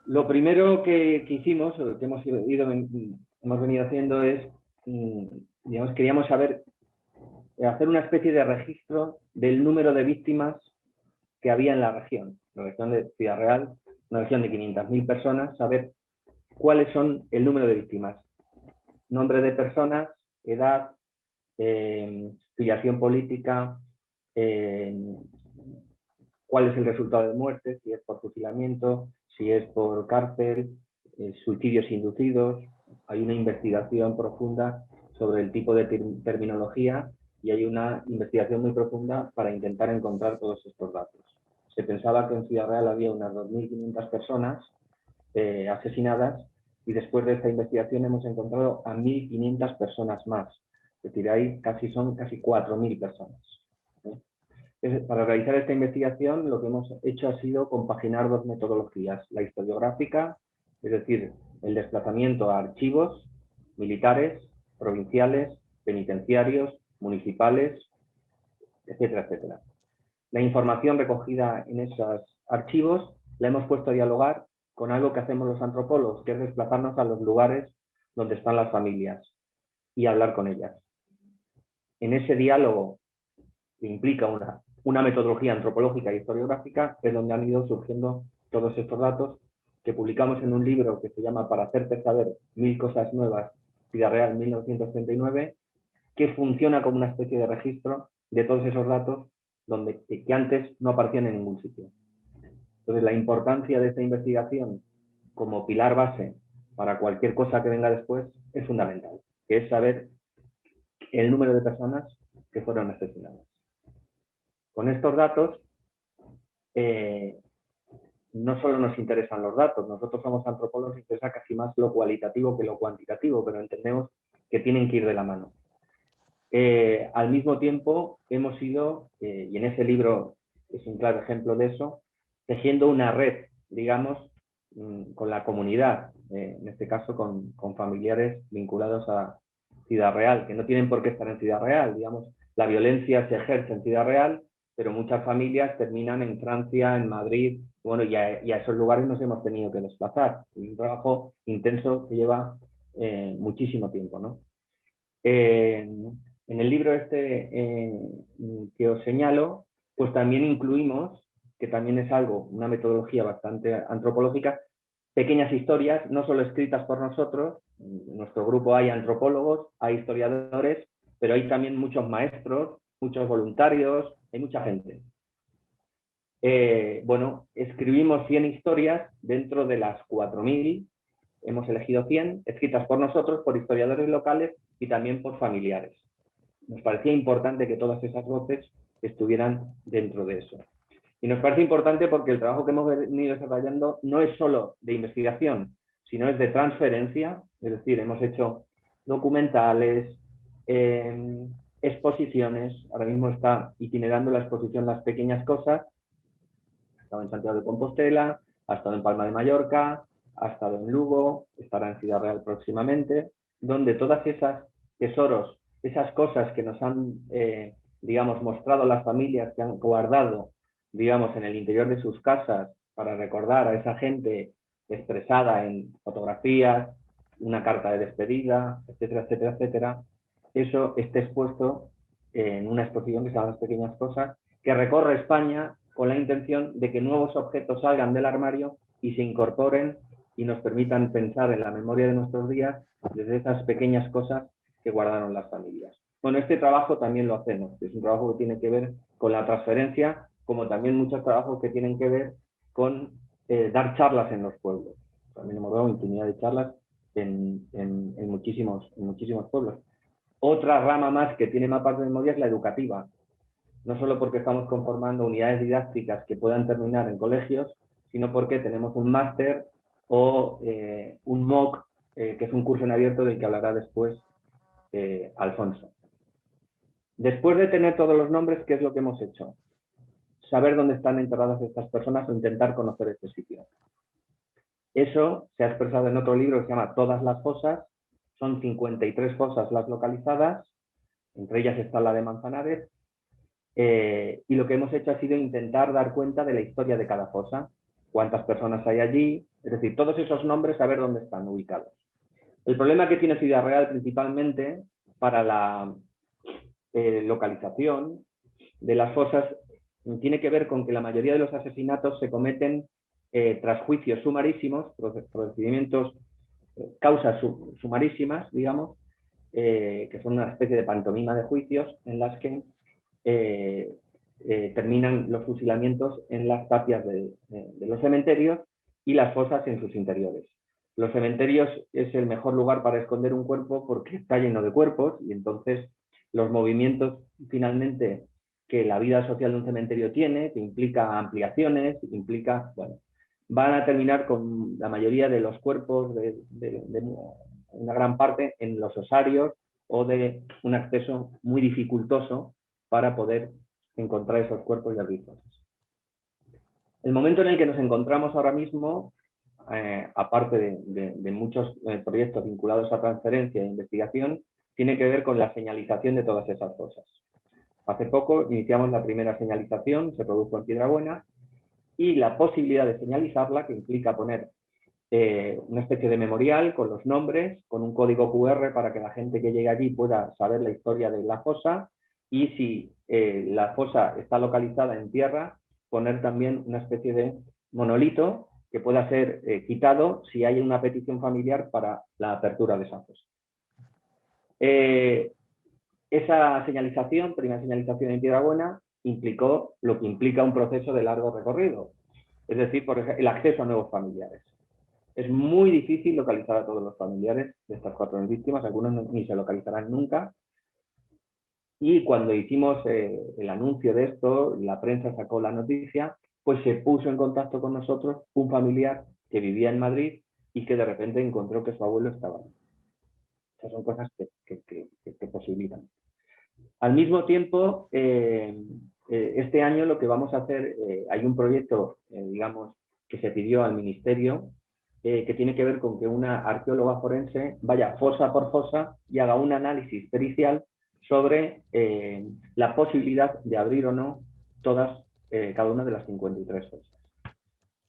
Lo primero que hicimos, o que hemos venido haciendo es, digamos, queríamos saber, hacer una especie de registro del número de víctimas que había en la región de Ciudad Real, una región de 500.000 personas, saber cuáles son el número de víctimas, nombre de personas, edad, filiación política, eh, cuál es el resultado de muerte, si es por fusilamiento, si es por cárcel, suicidios inducidos. Hay una investigación profunda sobre el tipo de terminología y hay una investigación muy profunda para intentar encontrar todos estos datos. Se pensaba que en Ciudad Real había unas 2.500 personas asesinadas y después de esta investigación hemos encontrado a 1.500 personas más. Es decir, son casi 4.000 personas. Para realizar esta investigación, lo que hemos hecho ha sido compaginar dos metodologías: la historiográfica, es decir, el desplazamiento a archivos militares, provinciales, penitenciarios, municipales, etcétera, etcétera. La información recogida en esos archivos la hemos puesto a dialogar con algo que hacemos los antropólogos, que es desplazarnos a los lugares donde están las familias y hablar con ellas. En ese diálogo, que implica una metodología antropológica y historiográfica, es donde han ido surgiendo todos estos datos que publicamos en un libro que se llama Para hacerte saber 1000 cosas nuevas, Ciudad Real 1939, que funciona como una especie de registro de todos esos datos que antes no aparecían en ningún sitio. Entonces, la importancia de esta investigación como pilar base para cualquier cosa que venga después es fundamental, que es saber el número de personas que fueron asesinadas. Con estos datos, no solo nos interesan los datos, nosotros somos antropólogos y nos interesa casi más lo cualitativo que lo cuantitativo, pero entendemos que tienen que ir de la mano. Al mismo tiempo, hemos ido, y en ese libro es un claro ejemplo de eso, tejiendo una red, digamos, con la comunidad, en este caso con familiares vinculados a Ciudad Real, que no tienen por qué estar en Ciudad Real, digamos, la violencia se ejerce en Ciudad Real, pero muchas familias terminan en Francia, en Madrid, bueno, y a esos lugares nos hemos tenido que desplazar. Es un trabajo intenso que lleva muchísimo tiempo, ¿no? En el libro que os señalo, pues también incluimos, que también es una metodología bastante antropológica, pequeñas historias, no solo escritas por nosotros. En nuestro grupo hay antropólogos, hay historiadores, pero hay también muchos maestros, muchos voluntarios, hay mucha gente. Bueno, escribimos 100 historias dentro de las 4.000. Hemos elegido 100, escritas por nosotros, por historiadores locales y también por familiares. Nos parecía importante que todas esas voces estuvieran dentro de eso. Y nos parece importante porque el trabajo que hemos venido desarrollando no es solo de investigación, sino es de transferencia, es decir, hemos hecho documentales, exposiciones. Ahora mismo está itinerando la exposición Las Pequeñas Cosas. Ha estado en Santiago de Compostela, ha estado en Palma de Mallorca, ha estado en Lugo, estará en Ciudad Real próximamente, donde todas esas tesoros, esas cosas que nos han, digamos, mostrado las familias, que han guardado, digamos, en el interior de sus casas para recordar a esa gente expresada en fotografías, una carta de despedida, etcétera, etcétera, etcétera. Eso está expuesto en una exposición que se llama Las Pequeñas Cosas, que recorre España con la intención de que nuevos objetos salgan del armario y se incorporen y nos permitan pensar en la memoria de nuestros días desde esas pequeñas cosas que guardaron las familias. Bueno, este trabajo también lo hacemos, es un trabajo que tiene que ver con la transferencia, como también muchos trabajos que tienen que ver con dar charlas en los pueblos. También hemos dado infinidad de charlas en muchísimos pueblos. Otra rama más que tiene más parte de memoria es la educativa. No solo porque estamos conformando unidades didácticas que puedan terminar en colegios, sino porque tenemos un máster o un MOOC, que es un curso en abierto del que hablará después Alfonso. Después de tener todos los nombres, ¿qué es lo que hemos hecho? Saber dónde están enterradas estas personas o intentar conocer este sitio. Eso se ha expresado en otro libro que se llama Todas las fosas. Son 53 fosas las localizadas, entre ellas está la de Manzanares, y lo que hemos hecho ha sido intentar dar cuenta de la historia de cada fosa. cuántas personas hay allí, es decir, todos esos nombres, saber dónde están ubicados. El problema que tiene Ciudad Real principalmente para la localización de las fosas tiene que ver con que la mayoría de los asesinatos se cometen tras juicios sumarísimos, procedimientos, causas sumarísimas, digamos, que son una especie de pantomima de juicios en las que terminan los fusilamientos en las tapias de los cementerios y las fosas en sus interiores. Los cementerios es el mejor lugar para esconder un cuerpo porque está lleno de cuerpos y entonces los movimientos finalmente que la vida social de un cementerio tiene, que implica ampliaciones, implica, bueno, van a terminar con la mayoría de los cuerpos de una gran parte en los osarios o de un acceso muy dificultoso para poder encontrar esos cuerpos y abrir fosas. El momento en el que nos encontramos ahora mismo, aparte de muchos proyectos vinculados a transferencia e investigación, tiene que ver con la señalización de todas esas fosas. Hace poco iniciamos la primera señalización, se produjo en Piedrabuena, y la posibilidad de señalizarla, que implica poner una especie de memorial con los nombres, con un código QR para que la gente que llegue allí pueda saber la historia de la fosa, y si la fosa está localizada en tierra, poner también una especie de monolito que pueda ser quitado si hay una petición familiar para la apertura de esa fosa. Esa señalización, primera señalización en Piedrabuena, implicó lo que implica un proceso de largo recorrido, es decir, por ejemplo, el acceso a nuevos familiares. Es muy difícil localizar a todos los familiares de estas 4 víctimas, algunos ni se localizarán nunca. Y cuando hicimos el anuncio de esto, la prensa sacó la noticia, pues se puso en contacto con nosotros un familiar que vivía en Madrid y que de repente encontró que su abuelo estaba ahí. Esas son cosas que posibilitan. Al mismo tiempo, este año lo que vamos a hacer, hay un proyecto, digamos, que se pidió al Ministerio, que tiene que ver con que una arqueóloga forense vaya fosa por fosa y haga un análisis pericial sobre la posibilidad de abrir o no todas, cada una de las 53 fosas.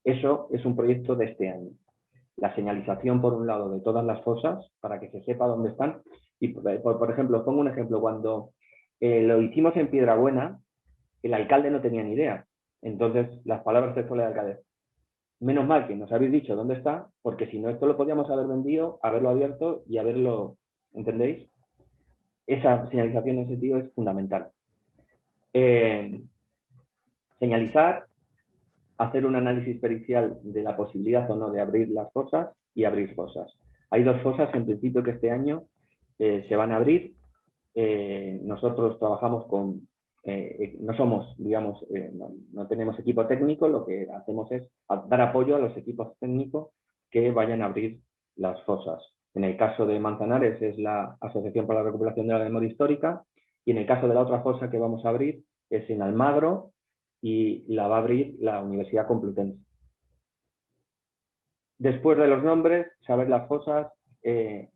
Eso es un proyecto de este año. La señalización, por un lado, de todas las fosas, para que se sepa dónde están. Y, por ejemplo, pongo un ejemplo. Cuando lo hicimos en Piedrabuena, el alcalde no tenía ni idea. Entonces, las palabras textuales del alcalde: menos mal que nos habéis dicho dónde está, porque si no, esto lo podíamos haber vendido, haberlo abierto y haberlo, ¿entendéis? Esa señalización en ese sentido es fundamental. Señalizar, hacer un análisis pericial de la posibilidad o no de abrir las fosas y abrir fosas. Hay 2 fosas en principio que este año se van a abrir. Nosotros trabajamos con, no somos, digamos, no tenemos equipo técnico, lo que hacemos es dar apoyo a los equipos técnicos que vayan a abrir las fosas. En el caso de Manzanares es la Asociación para la Recuperación de la Memoria Histórica, y en el caso de la otra fosa que vamos a abrir es en Almagro, y la va a abrir la Universidad Complutense. Después de los nombres, saber las fosas,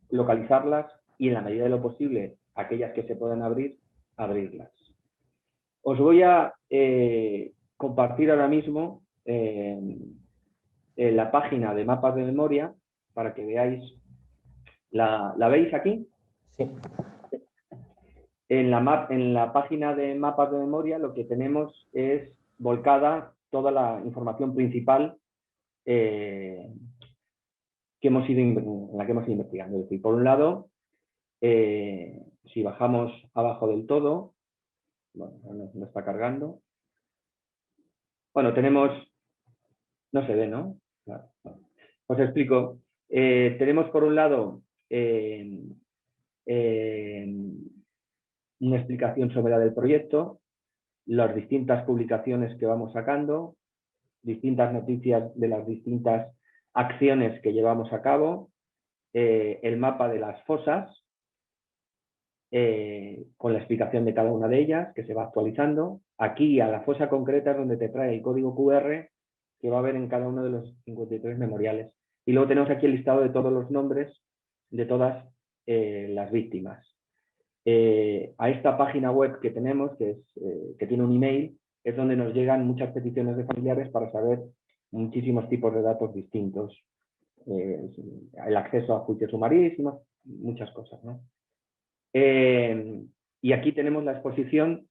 localizarlas y, en la medida de lo posible, aquellas que se puedan abrir, abrirlas. Os voy a compartir ahora mismo la página de mapas de memoria para que veáis. ¿La veis aquí? Sí. En la página de mapas de memoria lo que tenemos es volcada toda la información principal en la que hemos ido investigando. Es decir, por un lado, si bajamos abajo del todo, bueno, no está cargando. Bueno, tenemos, no se ve, ¿no? Claro. Os explico. Tenemos por un lado una explicación sobre la del proyecto, las distintas publicaciones que vamos sacando, distintas noticias de las distintas acciones que llevamos a cabo, el mapa de las fosas, con la explicación de cada una de ellas, que se va actualizando. Aquí a la fosa concreta es donde te trae el código QR que va a haber en cada uno de los 53 memoriales. Y luego tenemos aquí el listado de todos los nombres de todas las víctimas. A esta página web que tenemos, que tiene un email, es donde nos llegan muchas peticiones de familiares para saber muchísimos tipos de datos distintos, el acceso a juicios sumarísimos, muchas cosas, ¿no? Y aquí tenemos la exposición.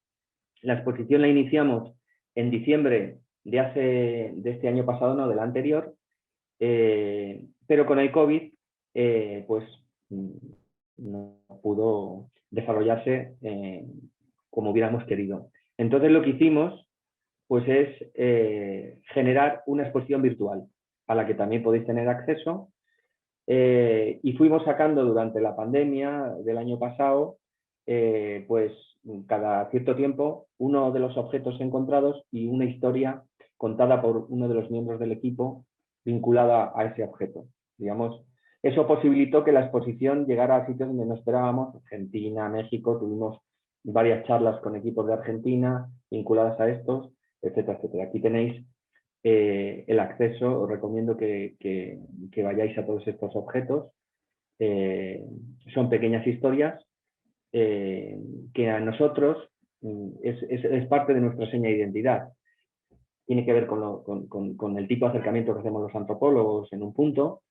La exposición la iniciamos en diciembre de este año pasado, no, del anterior, pero con el COVID, pues no pudo desarrollarse como hubiéramos querido. Entonces lo que hicimos pues es generar una exposición virtual a la que también podéis tener acceso, y fuimos sacando durante la pandemia del año pasado, pues cada cierto tiempo, uno de los objetos encontrados y una historia contada por uno de los miembros del equipo vinculada a ese objeto. Digamos, eso posibilitó que la exposición llegara a sitios donde no esperábamos, Argentina, México, tuvimos varias charlas con equipos de Argentina vinculadas a estos, etcétera, etcétera. Aquí tenéis el acceso. Os recomiendo que vayáis a todos estos objetos. Son pequeñas historias que a nosotros es parte de nuestra seña de identidad. Tiene que ver con el tipo de acercamiento que hacemos los antropólogos en un punto,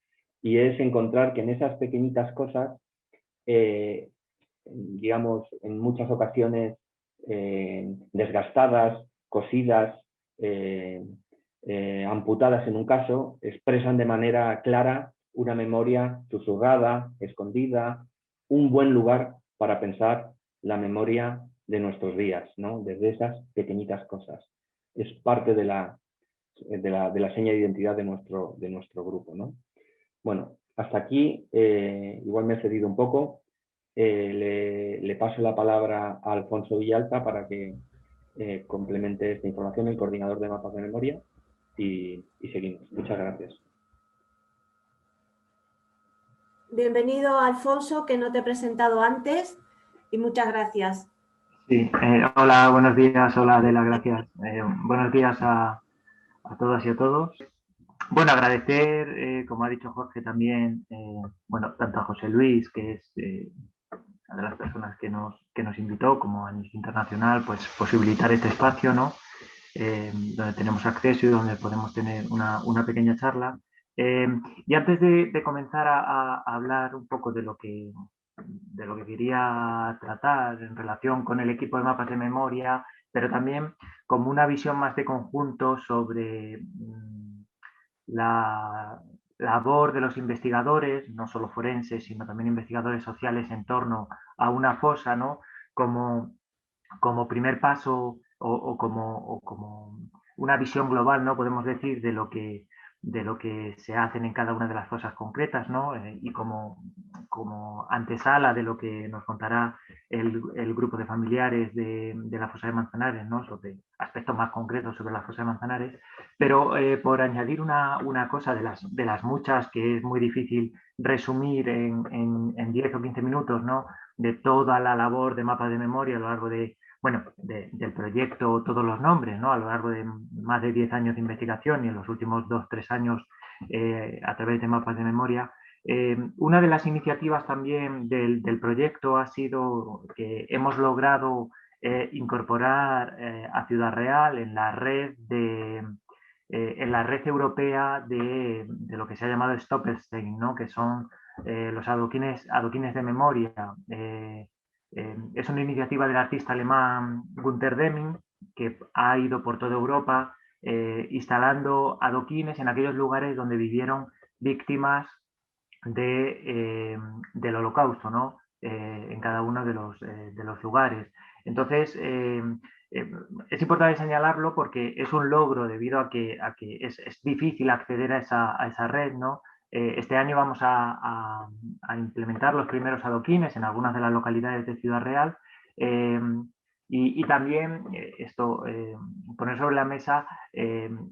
y es encontrar que en esas pequeñitas cosas, digamos, en muchas ocasiones desgastadas, cosidas, amputadas en un caso, expresan de manera clara una memoria susurrada, escondida, un buen lugar para pensar la memoria de nuestros días, ¿no? Desde esas pequeñitas cosas. Es parte de la seña de identidad de nuestro grupo, ¿no? Bueno, hasta aquí, igual me he cedido un poco. Le paso la palabra a Alfonso Villalta para que complemente esta información, el coordinador de mapas de memoria, y seguimos. Muchas gracias. Bienvenido, Alfonso, que no te he presentado antes, y muchas gracias. Sí, hola, buenos días, hola Adela, gracias. Buenos días a todas y a todos. Bueno, agradecer, como ha dicho Jorge también, bueno, tanto a José Luis, que es una de las personas que nos invitó, como a Amnistía Internacional, pues posibilitar este espacio, ¿no? Donde tenemos acceso y donde podemos tener una pequeña charla. Y antes de comenzar a hablar un poco de lo que quería tratar en relación con el equipo de mapas de memoria, pero también como una visión más de conjunto sobre la labor de los investigadores, no solo forenses, sino también investigadores sociales en torno a una fosa, ¿no? Como primer paso o como una visión global, ¿no? Podemos decir, de lo que se hacen en cada una de las fosas concretas, ¿no? Y como antesala de lo que nos contará el grupo de familiares de la fosa de Manzanares, ¿no? Sobre aspectos más concretos sobre la fosa de Manzanares. Pero por añadir una cosa de las muchas que es muy difícil resumir en 10 o 15 minutos, ¿no? De toda la labor de mapas de memoria a lo largo del proyecto, todos los nombres, ¿no? A lo largo de más de 10 años de investigación y en los últimos 2-3 años a través de mapas de memoria. Una de las iniciativas también del proyecto ha sido que hemos logrado incorporar a Ciudad Real en la red europea de lo que se ha llamado Stoppelstein, ¿no? Que son los adoquines de memoria. Es una iniciativa del artista alemán Günter Deming, que ha ido por toda Europa instalando adoquines en aquellos lugares donde vivieron víctimas del Holocausto, ¿no? En cada uno de los lugares. Entonces, es importante señalarlo porque es un logro debido a que es difícil acceder a esa red, ¿no? Este año vamos a implementar los primeros adoquines en algunas de las localidades de Ciudad Real, y también poner sobre la mesa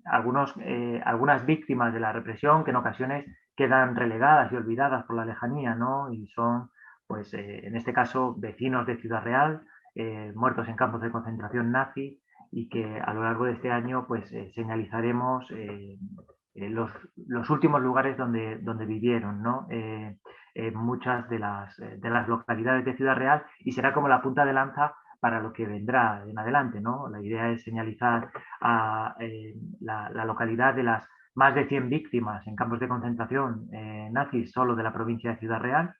algunas víctimas de la represión que en ocasiones quedan relegadas y olvidadas por la lejanía, ¿no? Y son, pues, en este caso, vecinos de Ciudad Real, muertos en campos de concentración nazi, y que a lo largo de este año pues señalizaremos los últimos lugares donde vivieron, ¿no? Muchas de las localidades de Ciudad Real, y será como la punta de lanza para lo que vendrá en adelante, ¿no? La idea es señalizar la localidad de más de 100 víctimas en campos de concentración nazis solo de la provincia de Ciudad Real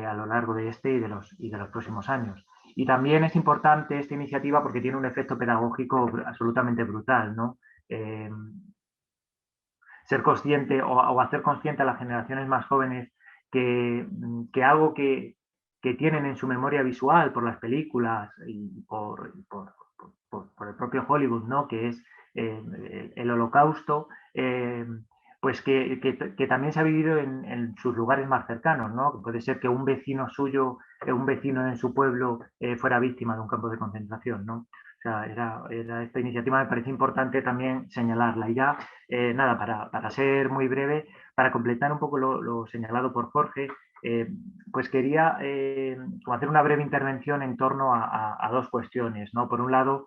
a lo largo de este y de los próximos años. Y también es importante esta iniciativa porque tiene un efecto pedagógico absolutamente brutal, ¿no? Ser consciente o hacer consciente a las generaciones más jóvenes que algo que tienen en su memoria visual por las películas y por el propio Hollywood, ¿no? Que es el Holocausto, pues que también se ha vivido en sus lugares más cercanos, ¿no? Que puede ser que un vecino suyo, un vecino en su pueblo fuera víctima de un campo de concentración, ¿no? O sea, esta iniciativa me parece importante también señalarla. Y ya, nada, para ser muy breve, para completar un poco lo señalado por Jorge, pues quería hacer una breve intervención en torno a dos cuestiones, ¿no? Por un lado,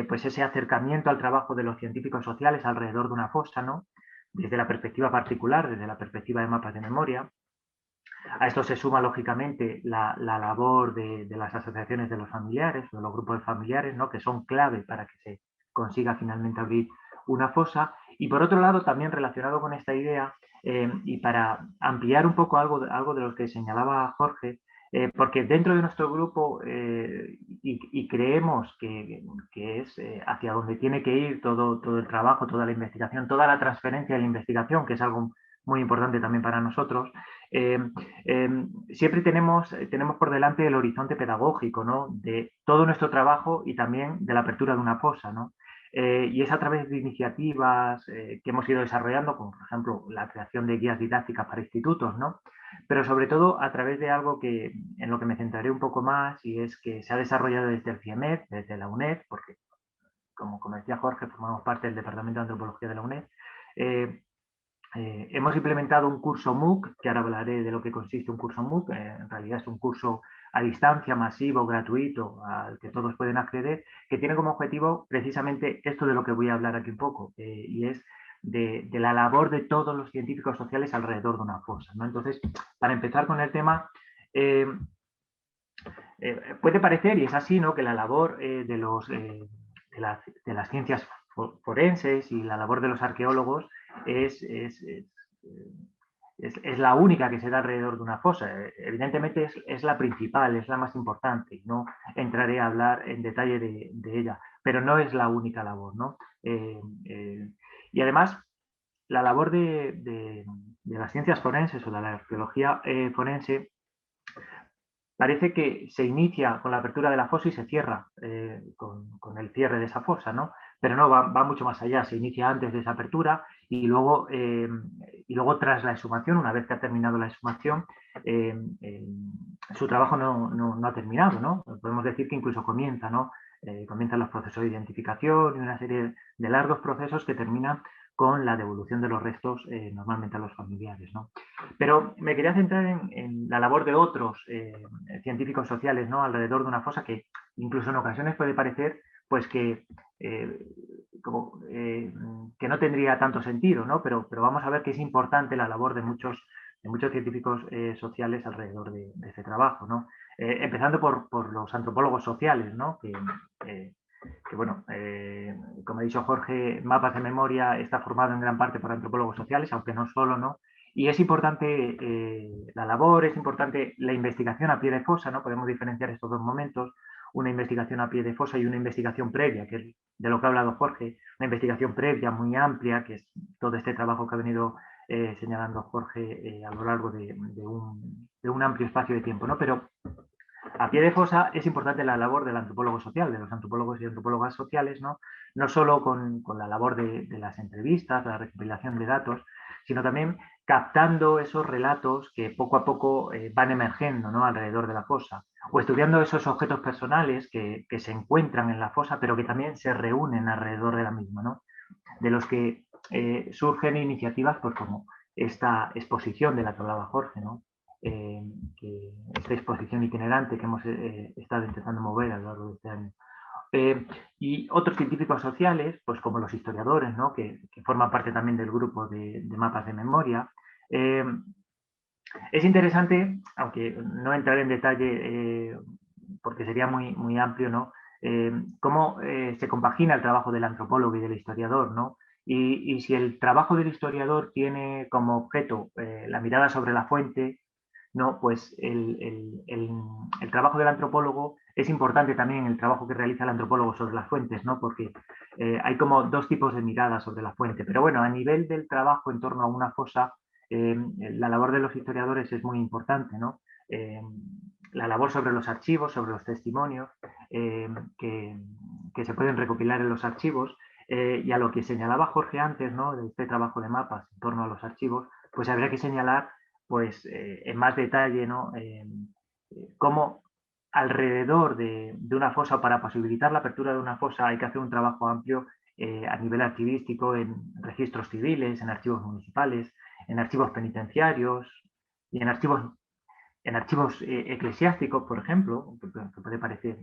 pues ese acercamiento al trabajo de los científicos sociales alrededor de una fosa, ¿no? Desde la perspectiva particular, desde la perspectiva de mapas de memoria. A esto se suma, lógicamente, la labor de las asociaciones de los familiares, de los grupos de familiares, ¿no? Que son clave para que se consiga finalmente abrir una fosa. Y por otro lado, también relacionado con esta idea, y para ampliar un poco algo de lo que señalaba Jorge, porque dentro de nuestro grupo y creemos que es hacia donde tiene que ir todo el trabajo, toda la investigación, toda la transferencia de la investigación, que es algo muy importante también para nosotros, siempre tenemos por delante el horizonte pedagógico, ¿no? De todo nuestro trabajo y también de la apertura de una fosa, ¿no? Y es a través de iniciativas que hemos ido desarrollando, como por ejemplo la creación de guías didácticas para institutos, ¿no? Pero sobre todo a través de algo en lo que me centraré un poco más, y es que se ha desarrollado desde el CIEMED, desde la UNED, porque como decía Jorge, formamos parte del Departamento de Antropología de la UNED. Hemos implementado un curso MOOC, que ahora hablaré de lo que consiste un curso MOOC. En realidad es un curso a distancia, masivo, gratuito, al que todos pueden acceder, que tiene como objetivo precisamente esto de lo que voy a hablar aquí un poco, y es de la labor de todos los científicos sociales alrededor de una fosa, ¿no? Entonces, para empezar con el tema, puede parecer, y es así, ¿no?, que la labor de las ciencias forenses y la labor de los arqueólogos es la única que se da alrededor de una fosa. Evidentemente es la principal, es la más importante. No entraré a hablar en detalle de ella, pero no es la única labor, ¿no? Y además, la labor de las ciencias forenses o de la arqueología forense parece que se inicia con la apertura de la fosa y se cierra con el cierre de esa fosa, ¿no? Pero no, va mucho más allá, se inicia antes de esa apertura y luego tras la exhumación, una vez que ha terminado la exhumación, su trabajo no ha terminado, ¿no? Podemos decir que incluso comienza, ¿no? Comienzan los procesos de identificación y una serie de largos procesos que terminan con la devolución de los restos normalmente a los familiares, ¿no? Pero me quería centrar en la labor de otros científicos sociales, ¿no?, alrededor de una fosa que incluso en ocasiones puede parecer pues que no tendría tanto sentido, ¿no? Pero vamos a ver que es importante la labor de muchos científicos sociales alrededor de este trabajo, ¿no? Empezando por los antropólogos sociales, ¿no? Que bueno, como ha dicho Jorge, Mapas de Memoria está formado en gran parte por antropólogos sociales, aunque no solo, ¿no? Y es importante la labor, es importante la investigación a pie de fosa, ¿no? Podemos diferenciar estos dos momentos, una investigación a pie de fosa y una investigación previa, que es de lo que ha hablado Jorge, una investigación previa muy amplia, que es todo este trabajo que ha venido señalando Jorge a lo largo de un amplio espacio de tiempo, ¿no? Pero a pie de fosa es importante la labor del antropólogo social, de los antropólogos y antropólogas sociales, ¿no? No solo con la labor de las entrevistas, la recopilación de datos, sino también captando esos relatos que poco a poco van emergiendo, ¿no?, alrededor de la fosa, o estudiando esos objetos personales que se encuentran en la fosa, pero que también se reúnen alrededor de la misma, ¿no? De los que surgen iniciativas pues, como esta exposición de la que hablaba Jorge, ¿no? Esta exposición itinerante que hemos estado intentando mover a lo largo de este año. Y otros científicos sociales, pues como los historiadores, ¿no?, que forman parte también del grupo de mapas de memoria. Es interesante, aunque no entraré en detalle porque sería muy amplio, ¿no?, cómo se compagina el trabajo del antropólogo y del historiador, ¿no? Y si el trabajo del historiador tiene como objeto la mirada sobre la fuente, ¿no? Pues el trabajo del antropólogo es importante también, el trabajo que realiza el antropólogo sobre las fuentes, ¿no? Porque hay como dos tipos de miradas sobre la fuente. Pero bueno, a nivel del trabajo en torno a una fosa, la labor de los historiadores es muy importante, ¿no? La labor sobre los archivos, sobre los testimonios que se pueden recopilar en los archivos, y a lo que señalaba Jorge antes, ¿no? De este trabajo de mapas en torno a los archivos, pues habría que señalar pues, en más detalle, ¿no? Cómo alrededor de una fosa, para posibilitar la apertura de una fosa, hay que hacer un trabajo amplio a nivel archivístico, en registros civiles, en archivos municipales, en archivos penitenciarios y en archivos eclesiásticos, por ejemplo, que puede parecer,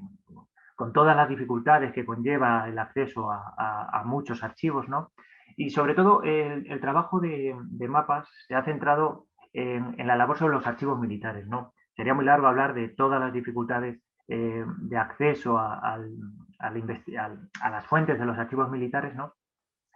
con todas las dificultades que conlleva el acceso a muchos archivos, ¿no? Y sobre todo el trabajo de mapas se ha centrado en la labor sobre los archivos militares, ¿no? Sería muy largo hablar de todas las dificultades de acceso a las fuentes de los archivos militares, ¿no?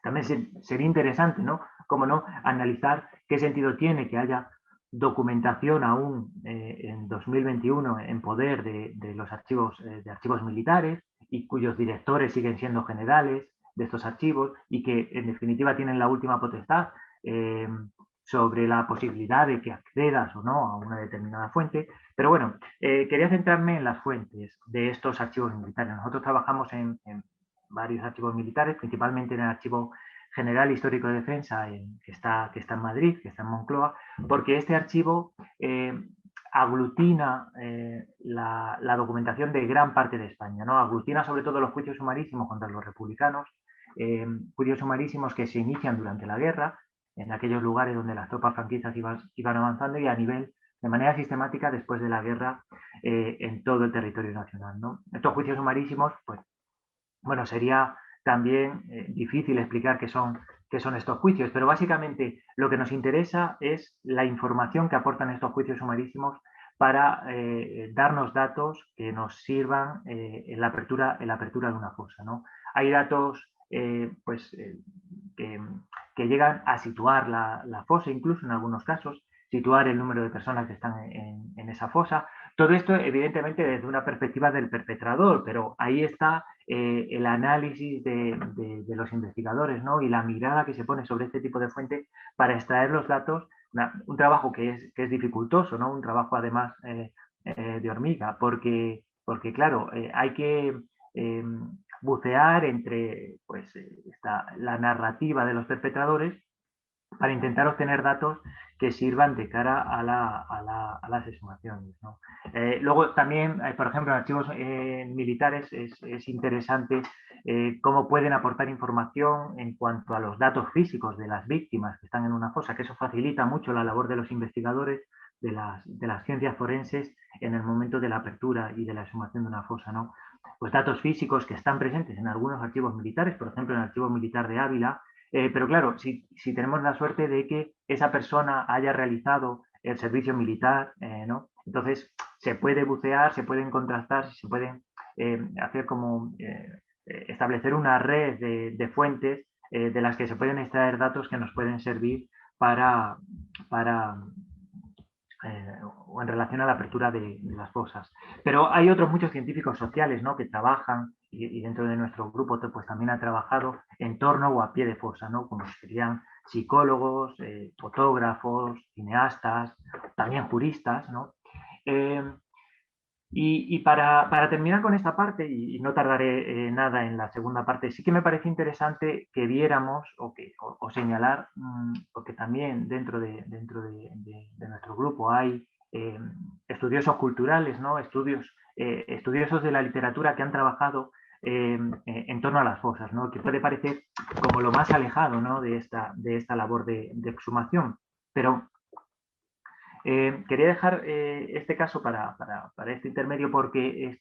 También sería interesante, ¿no? Cómo no, analizar qué sentido tiene que haya documentación aún en 2021 en poder de los archivos, de archivos militares, y cuyos directores siguen siendo generales de estos archivos y que en definitiva tienen la última potestad sobre la posibilidad de que accedas o no a una determinada fuente. Pero bueno, quería centrarme en las fuentes de estos archivos militares. Nosotros trabajamos en varios archivos militares, principalmente en el Archivo General Histórico de Defensa, que está en Madrid, que está en Moncloa, porque este archivo aglutina la documentación de gran parte de España, ¿no? Aglutina sobre todo los juicios sumarísimos contra los republicanos, juicios sumarísimos que se inician durante la guerra, en aquellos lugares donde las tropas franquistas iban avanzando, y a nivel, de manera sistemática, después de la guerra, en todo el territorio nacional, ¿no? Estos juicios sumarísimos, pues, bueno, sería también difícil explicar qué son estos juicios, pero básicamente lo que nos interesa es la información que aportan estos juicios sumarísimos para darnos datos que nos sirvan en la apertura de una fosa, ¿no? Hay datos pues, que llegan a situar la fosa, incluso en algunos casos, situar el número de personas que están en esa fosa. Todo esto, evidentemente, desde una perspectiva del perpetrador, pero ahí está el análisis de los investigadores, ¿no? Y la mirada que se pone sobre este tipo de fuente para extraer los datos, un trabajo que es dificultoso, ¿no? Un trabajo además de hormiga, porque claro, hay que bucear entre pues, la narrativa de los perpetradores para intentar obtener datos que sirvan de cara a las exhumaciones, ¿no? Luego también, por ejemplo, en archivos militares es interesante cómo pueden aportar información en cuanto a los datos físicos de las víctimas que están en una fosa, que eso facilita mucho la labor de los investigadores de las ciencias forenses en el momento de la apertura y de la exhumación de una fosa, ¿no? Pues datos físicos que están presentes en algunos archivos militares, por ejemplo, en el Archivo Militar de Ávila. Pero claro, si tenemos la suerte de que esa persona haya realizado el servicio militar, ¿no? Entonces se puede bucear, se pueden contrastar, se pueden hacer como establecer una red de fuentes de las que se pueden extraer datos que nos pueden servir para o en relación a la apertura de las fosas. Pero hay otros muchos científicos sociales, ¿no? Que trabajan, y dentro de nuestro grupo pues también ha trabajado en torno o a pie de fosa, ¿no? Como serían psicólogos, fotógrafos, cineastas, también juristas, ¿no? Y para terminar con esta parte, y no tardaré nada en la segunda parte, sí que me parece interesante que viéramos o señalar, porque también dentro de nuestro grupo hay estudiosos culturales, ¿no? Estudiosos de la literatura que han trabajado en torno a las fosas, ¿no? Que puede parecer como lo más alejado, ¿no? de esta labor de exhumación, pero quería dejar este caso para este intermedio porque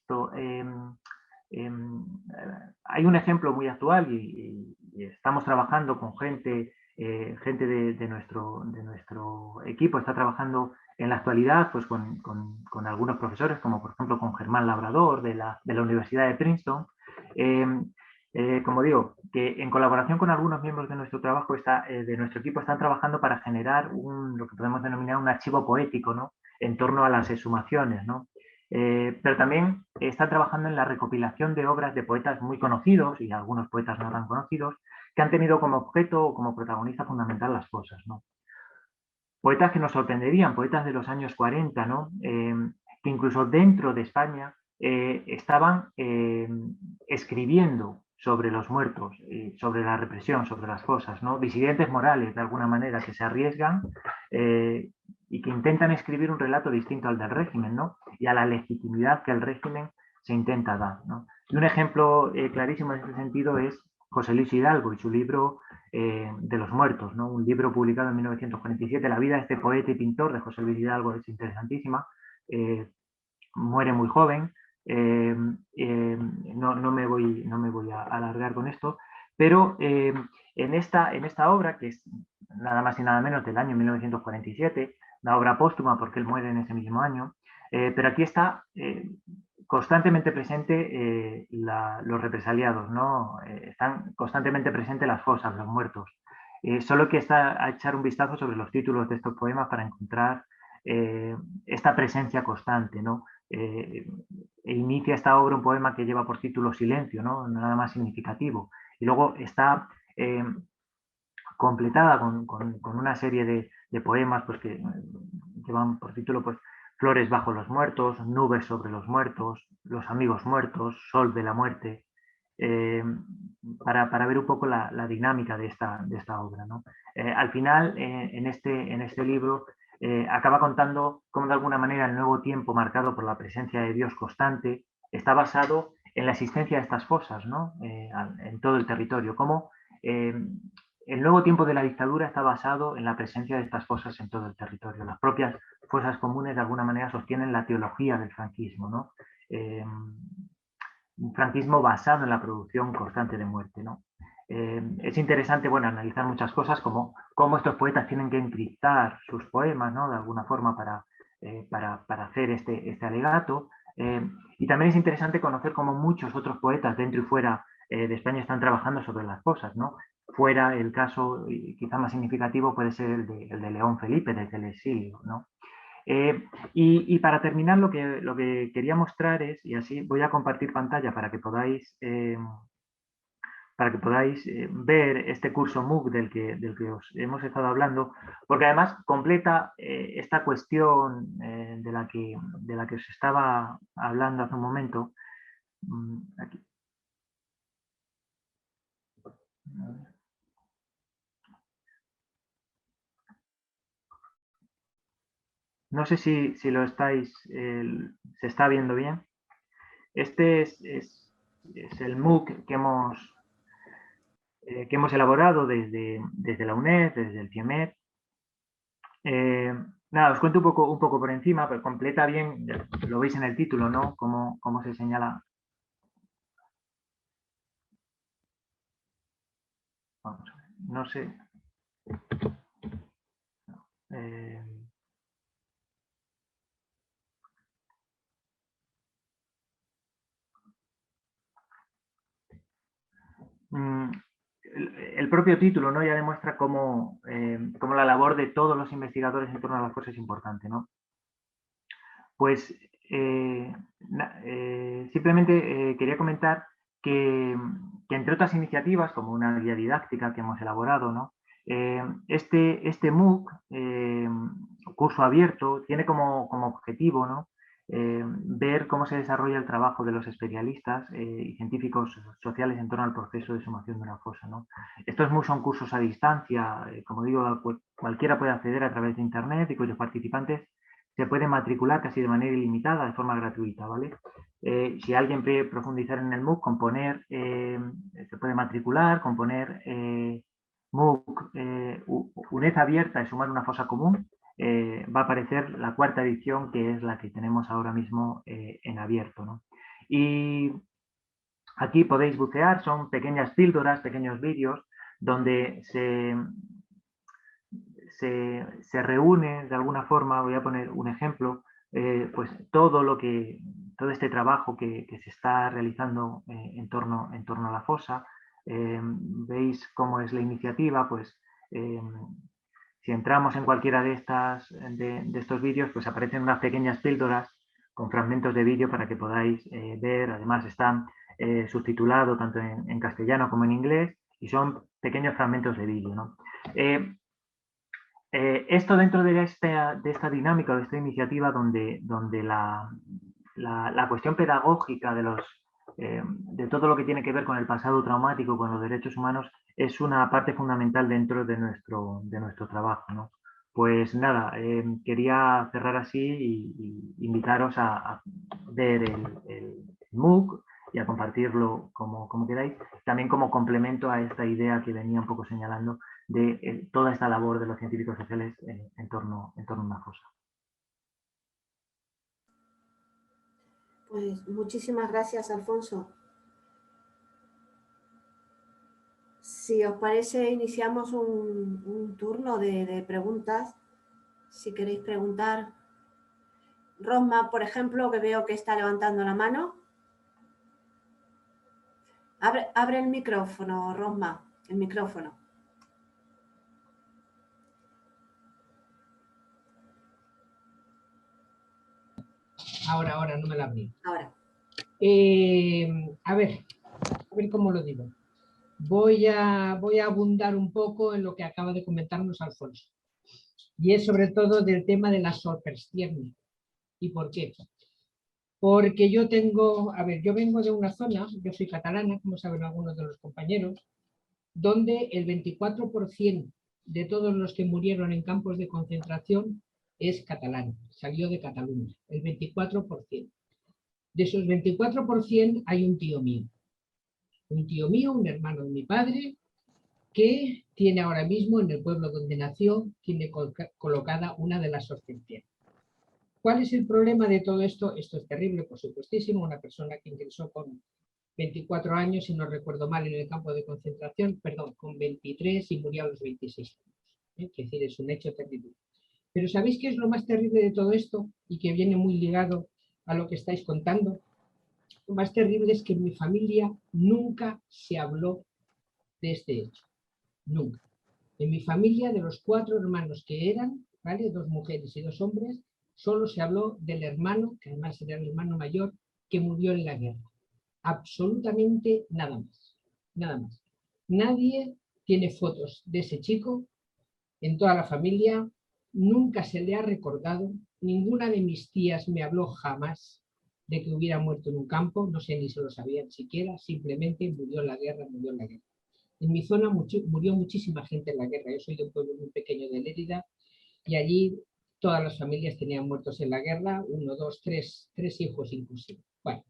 hay un ejemplo muy actual y estamos trabajando con gente de nuestro equipo, está trabajando en la actualidad pues, con algunos profesores, como por ejemplo con Germán Labrador de la Universidad de Princeton. Como digo, que en colaboración con algunos miembros de nuestro trabajo, de nuestro equipo, están trabajando para generar lo que podemos denominar un archivo poético, ¿no?, en torno a las exhumaciones, ¿no? Pero también están trabajando en la recopilación de obras de poetas muy conocidos y algunos poetas no tan conocidos que han tenido como objeto o como protagonista fundamental las fosas, ¿no? Poetas que nos sorprenderían, poetas de los años 40, ¿no? Que incluso dentro de España estaban escribiendo sobre los muertos, sobre la represión, sobre las fosas, ¿no? Disidentes morales, de alguna manera, que se arriesgan y que intentan escribir un relato distinto al del régimen, ¿no?, y a la legitimidad que el régimen se intenta dar, ¿no? Y un ejemplo clarísimo en este sentido es José Luis Hidalgo y su libro de los muertos, ¿no?, un libro publicado en 1947. La vida de este poeta y pintor de José Luis Hidalgo es interesantísima. Muere muy joven. No me voy a alargar con esto, pero en esta obra, que es nada más y nada menos del año 1947, la obra póstuma porque él muere en ese mismo año, pero aquí está constantemente presente los represaliados, ¿no? Están constantemente presentes las fosas, los muertos. Solo que está a echar un vistazo sobre los títulos de estos poemas para encontrar esta presencia constante, ¿no? Inicia esta obra un poema que lleva por título Silencio, ¿no?, nada más significativo, y luego está completada con una serie de poemas pues, que llevan por título pues, Flores bajo los muertos, Nubes sobre los muertos, Los amigos muertos, Sol de la muerte, para ver un poco la dinámica de esta obra, ¿no? Al final, en este libro, acaba contando cómo de alguna manera el nuevo tiempo marcado por la presencia de Dios constante está basado en la existencia de estas fosas, ¿no?, en todo el territorio, cómo el nuevo tiempo de la dictadura está basado en la presencia de estas fosas en todo el territorio. Las propias fosas comunes de alguna manera sostienen la teología del franquismo, ¿no? Un franquismo basado en la producción constante de muerte, ¿no? Es interesante, bueno, analizar muchas cosas como cómo estos poetas tienen que encriptar sus poemas, ¿no?, de alguna forma para hacer este alegato. Y también es interesante conocer cómo muchos otros poetas dentro y fuera de España están trabajando sobre las cosas, ¿no? Fuera, el caso quizá más significativo puede ser el de León Felipe desde el exilio, ¿no? Y para terminar, lo que quería mostrar es, y así voy a compartir pantalla para que podáis ver este curso MOOC del que os hemos estado hablando, porque además completa esta cuestión de la que os estaba hablando hace un momento. Aquí. No sé si se está viendo bien. Este es el MOOC que hemos elaborado desde la UNED, desde el CIEMET. Nada, os cuento un poco por encima, pero completa bien, lo veis en el título, ¿no?, cómo se señala. Vamos a ver, no sé. El propio título, ¿no?, ya demuestra cómo la labor de todos los investigadores en torno a las cosas es importante, ¿no? Pues simplemente quería comentar que entre otras iniciativas, como una guía didáctica que hemos elaborado, ¿no?, este MOOC, curso abierto, tiene como objetivo, ¿no?, ver cómo se desarrolla el trabajo de los especialistas y científicos sociales en torno al proceso de exhumación de una fosa, ¿no? Estos MOOC son cursos a distancia, como digo, cualquiera puede acceder a través de Internet y cuyos participantes se pueden matricular casi de manera ilimitada, de forma gratuita, ¿vale? Si alguien quiere profundizar en el MOOC, se puede matricular, componer MOOC UNED abierta y sumar una fosa común. Va a aparecer la cuarta edición, que es la que tenemos ahora mismo en abierto, ¿no? Y aquí podéis bucear, son pequeñas píldoras, pequeños vídeos, donde se reúne de alguna forma. Voy a poner un ejemplo, pues todo este trabajo que se está realizando en torno a la fosa. veis cómo es la iniciativa, pues si entramos en cualquiera de estos vídeos, pues aparecen unas pequeñas píldoras con fragmentos de vídeo para que podáis ver. Además están subtitulados tanto en castellano como en inglés y son pequeños fragmentos de vídeo, ¿no? Esto dentro de esta dinámica, de esta iniciativa, donde la cuestión pedagógica de todo lo que tiene que ver con el pasado traumático, con los derechos humanos, es una parte fundamental dentro de nuestro trabajo, ¿no? Pues nada, quería cerrar así y invitaros a ver el MOOC y a compartirlo como queráis, también como complemento a esta idea que venía un poco señalando de toda esta labor de los científicos sociales en torno a una fosa. Pues muchísimas gracias, Alfonso. Si os parece, iniciamos un turno de preguntas. Si queréis preguntar. Rosma, por ejemplo, que veo que está levantando la mano. Abre el micrófono, Rosma, el micrófono. Ahora, no me la abrí. Ahora. A ver cómo lo digo. Voy a abundar un poco en lo que acaba de comentarnos Alfonso. Y es sobre todo del tema de la sorpresión. ¿Y por qué? Porque yo vengo de una zona, yo soy catalana, como saben algunos de los compañeros, donde el 24% de todos los que murieron en campos de concentración es catalán, salió de Cataluña, el 24%. De esos 24% hay un tío mío, un hermano de mi padre, que tiene ahora mismo en el pueblo donde nació, tiene colocada una de las sorpresión. ¿Cuál es el problema de todo esto? Esto es terrible, por supuestísimo. Una persona que ingresó con 24 años, si no recuerdo mal, en el campo de concentración, perdón, con 23 y murió a los 26 años. Es decir, es un hecho terrible. Pero ¿sabéis qué es lo más terrible de todo esto? Y que viene muy ligado a lo que estáis contando. Lo más terrible es que en mi familia nunca se habló de este hecho. Nunca. En mi familia, de los 4 hermanos que eran, ¿vale? 2 mujeres y 2 hombres, solo se habló del hermano, que además era el hermano mayor, que murió en la guerra. Absolutamente nada más. Nada más. Nadie tiene fotos de ese chico en toda la familia, nunca se le ha recordado, ninguna de mis tías me habló jamás de que hubiera muerto en un campo, no sé ni se lo sabían siquiera, simplemente murió en la guerra, murió en la guerra. En mi zona murió muchísima gente en la guerra, yo soy de un pueblo muy pequeño de Lérida y allí todas las familias tenían muertos en la guerra, 1, 2, 3 hijos inclusive. Bueno,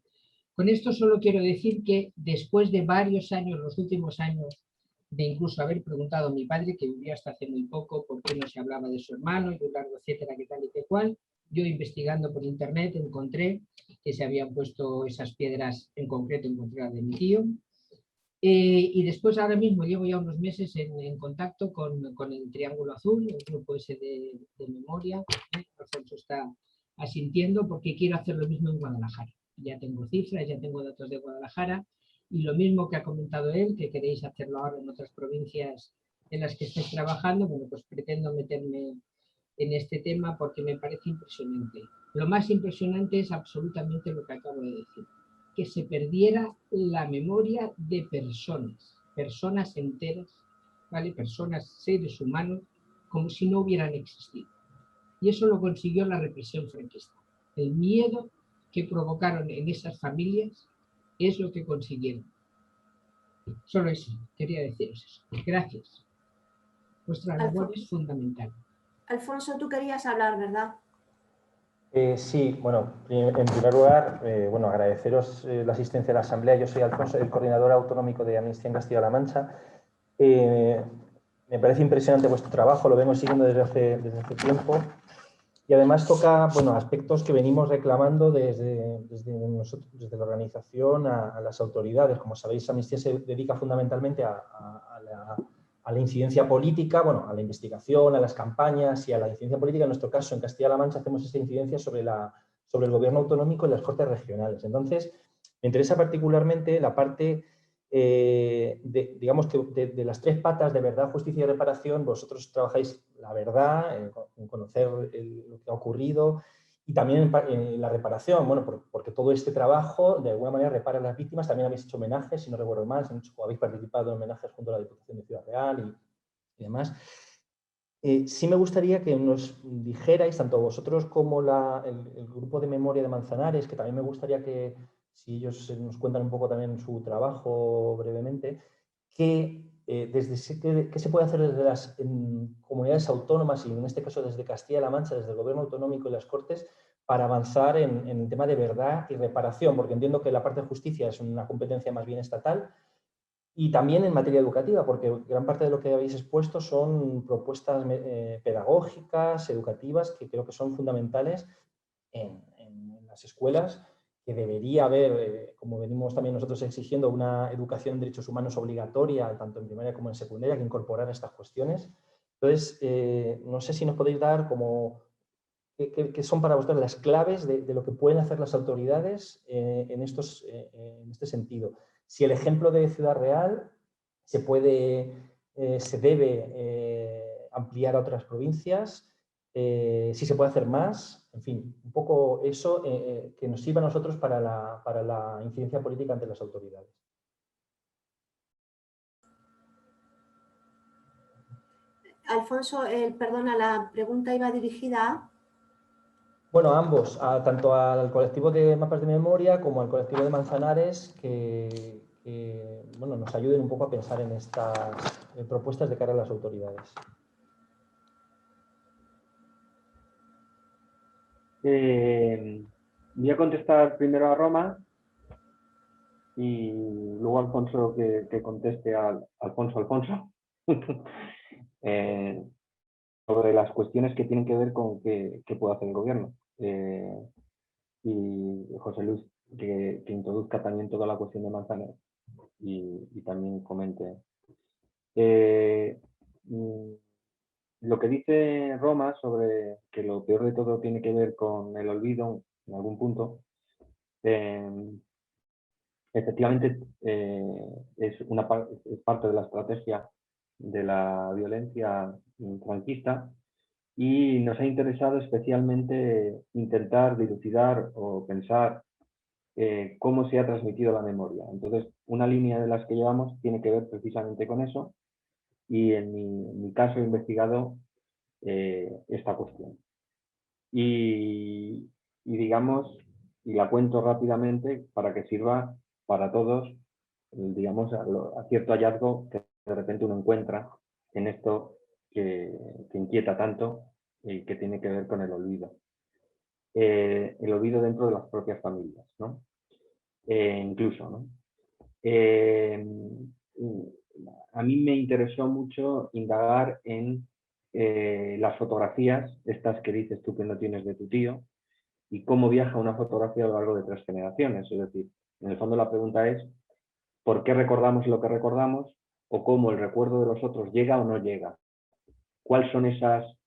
con esto solo quiero decir que después de varios años, los últimos años, de incluso haber preguntado a mi padre, que vivía hasta hace muy poco, por qué no se hablaba de su hermano y un largo etcétera, que tal y que cual, yo investigando por internet encontré que se habían puesto esas piedras, en concreto encontré la de mi tío, y después ahora mismo llevo ya unos meses en contacto con el Triángulo Azul, el grupo ese de memoria. Alfonso está asintiendo porque quiero hacer lo mismo en Guadalajara. Ya tengo cifras, ya tengo datos de Guadalajara y lo mismo que ha comentado él, que queréis hacerlo ahora en otras provincias en las que estéis trabajando, bueno, pues pretendo meterme en este tema porque me parece impresionante. Lo más impresionante es absolutamente lo que acabo de decir, que se perdiera la memoria de personas enteras, ¿vale? Personas, seres humanos, como si no hubieran existido. Y eso lo consiguió la represión franquista. El miedo que provocaron en esas familias es lo que consiguieron. Solo eso, quería deciros eso. Gracias. Vuestra labor es fundamental. Alfonso, tú querías hablar, ¿verdad? Sí, bueno, en primer lugar, bueno, agradeceros la asistencia a la Asamblea. Yo soy Alfonso, el coordinador autonómico de Amnistía en Castilla-La Mancha. Me parece impresionante vuestro trabajo, lo vengo siguiendo desde hace tiempo. Y además toca, bueno, aspectos que venimos reclamando desde la organización a las autoridades. Como sabéis, Amnistía se dedica fundamentalmente a la incidencia política, bueno, a la investigación, a las campañas y a la incidencia política. En nuestro caso, en Castilla-La Mancha, hacemos esta incidencia sobre el gobierno autonómico y las cortes regionales. Entonces, me interesa particularmente la parte digamos que de las 3 patas de verdad, justicia y reparación, vosotros trabajáis la verdad, en conocer lo que ha ocurrido, y también en la reparación, bueno, porque todo este trabajo de alguna manera repara a las víctimas. También habéis hecho homenajes, si no recuerdo mal, habéis participado en homenajes junto a la Diputación de Ciudad Real y demás. Sí me gustaría que nos dijerais, tanto vosotros como el grupo de memoria de Manzanares, que también me gustaría que, si ellos nos cuentan un poco también su trabajo brevemente, qué se puede hacer desde las comunidades autónomas y en este caso desde Castilla-La Mancha, desde el Gobierno autonómico y las Cortes, para avanzar en el tema de verdad y reparación, porque entiendo que la parte de justicia es una competencia más bien estatal. Y también en materia educativa, porque gran parte de lo que habéis expuesto son propuestas pedagógicas, educativas, que creo que son fundamentales en las escuelas, que debería haber, como venimos también nosotros exigiendo, una educación en derechos humanos obligatoria, tanto en primaria como en secundaria, que incorporar estas cuestiones. Entonces, no sé si nos podéis dar como qué son para vosotros las claves de lo que pueden hacer las autoridades en este sentido. Si el ejemplo de Ciudad Real se debe ampliar a otras provincias, si se puede hacer más, en fin, un poco eso que nos sirva a nosotros para la incidencia política ante las autoridades. Alfonso, perdona, la pregunta iba dirigida a... Bueno, a ambos, tanto al colectivo de Mapas de Memoria como al colectivo de Manzanares, que bueno, nos ayuden un poco a pensar en estas propuestas de cara a las autoridades. Voy a contestar primero a Roma y luego Alfonso que conteste a Alfonso. Sobre las cuestiones que tienen que ver con qué puede hacer el gobierno. Y José Luis que introduzca también toda la cuestión de Manzanares y también comente. Lo que dice Roma sobre que lo peor de todo tiene que ver con el olvido en algún punto, efectivamente es parte de la estrategia de la violencia franquista. Y nos ha interesado especialmente intentar dilucidar o pensar cómo se ha transmitido la memoria. Entonces, una línea de las que llevamos tiene que ver precisamente con eso, y en mi caso he investigado esta cuestión. Y digamos, y la cuento rápidamente para que sirva para todos, digamos, a cierto hallazgo que de repente uno encuentra en esto que inquieta tanto y que tiene que ver con el olvido. El olvido dentro de las propias familias, ¿no? Incluso, ¿no? A mí me interesó mucho indagar en las fotografías, estas que dices tú que no tienes de tu tío, y cómo viaja una fotografía a lo largo de 3 generaciones. Es decir, en el fondo la pregunta es ¿por qué recordamos lo que recordamos? O cómo el recuerdo de los otros llega o no llega. ¿Cuáles son esos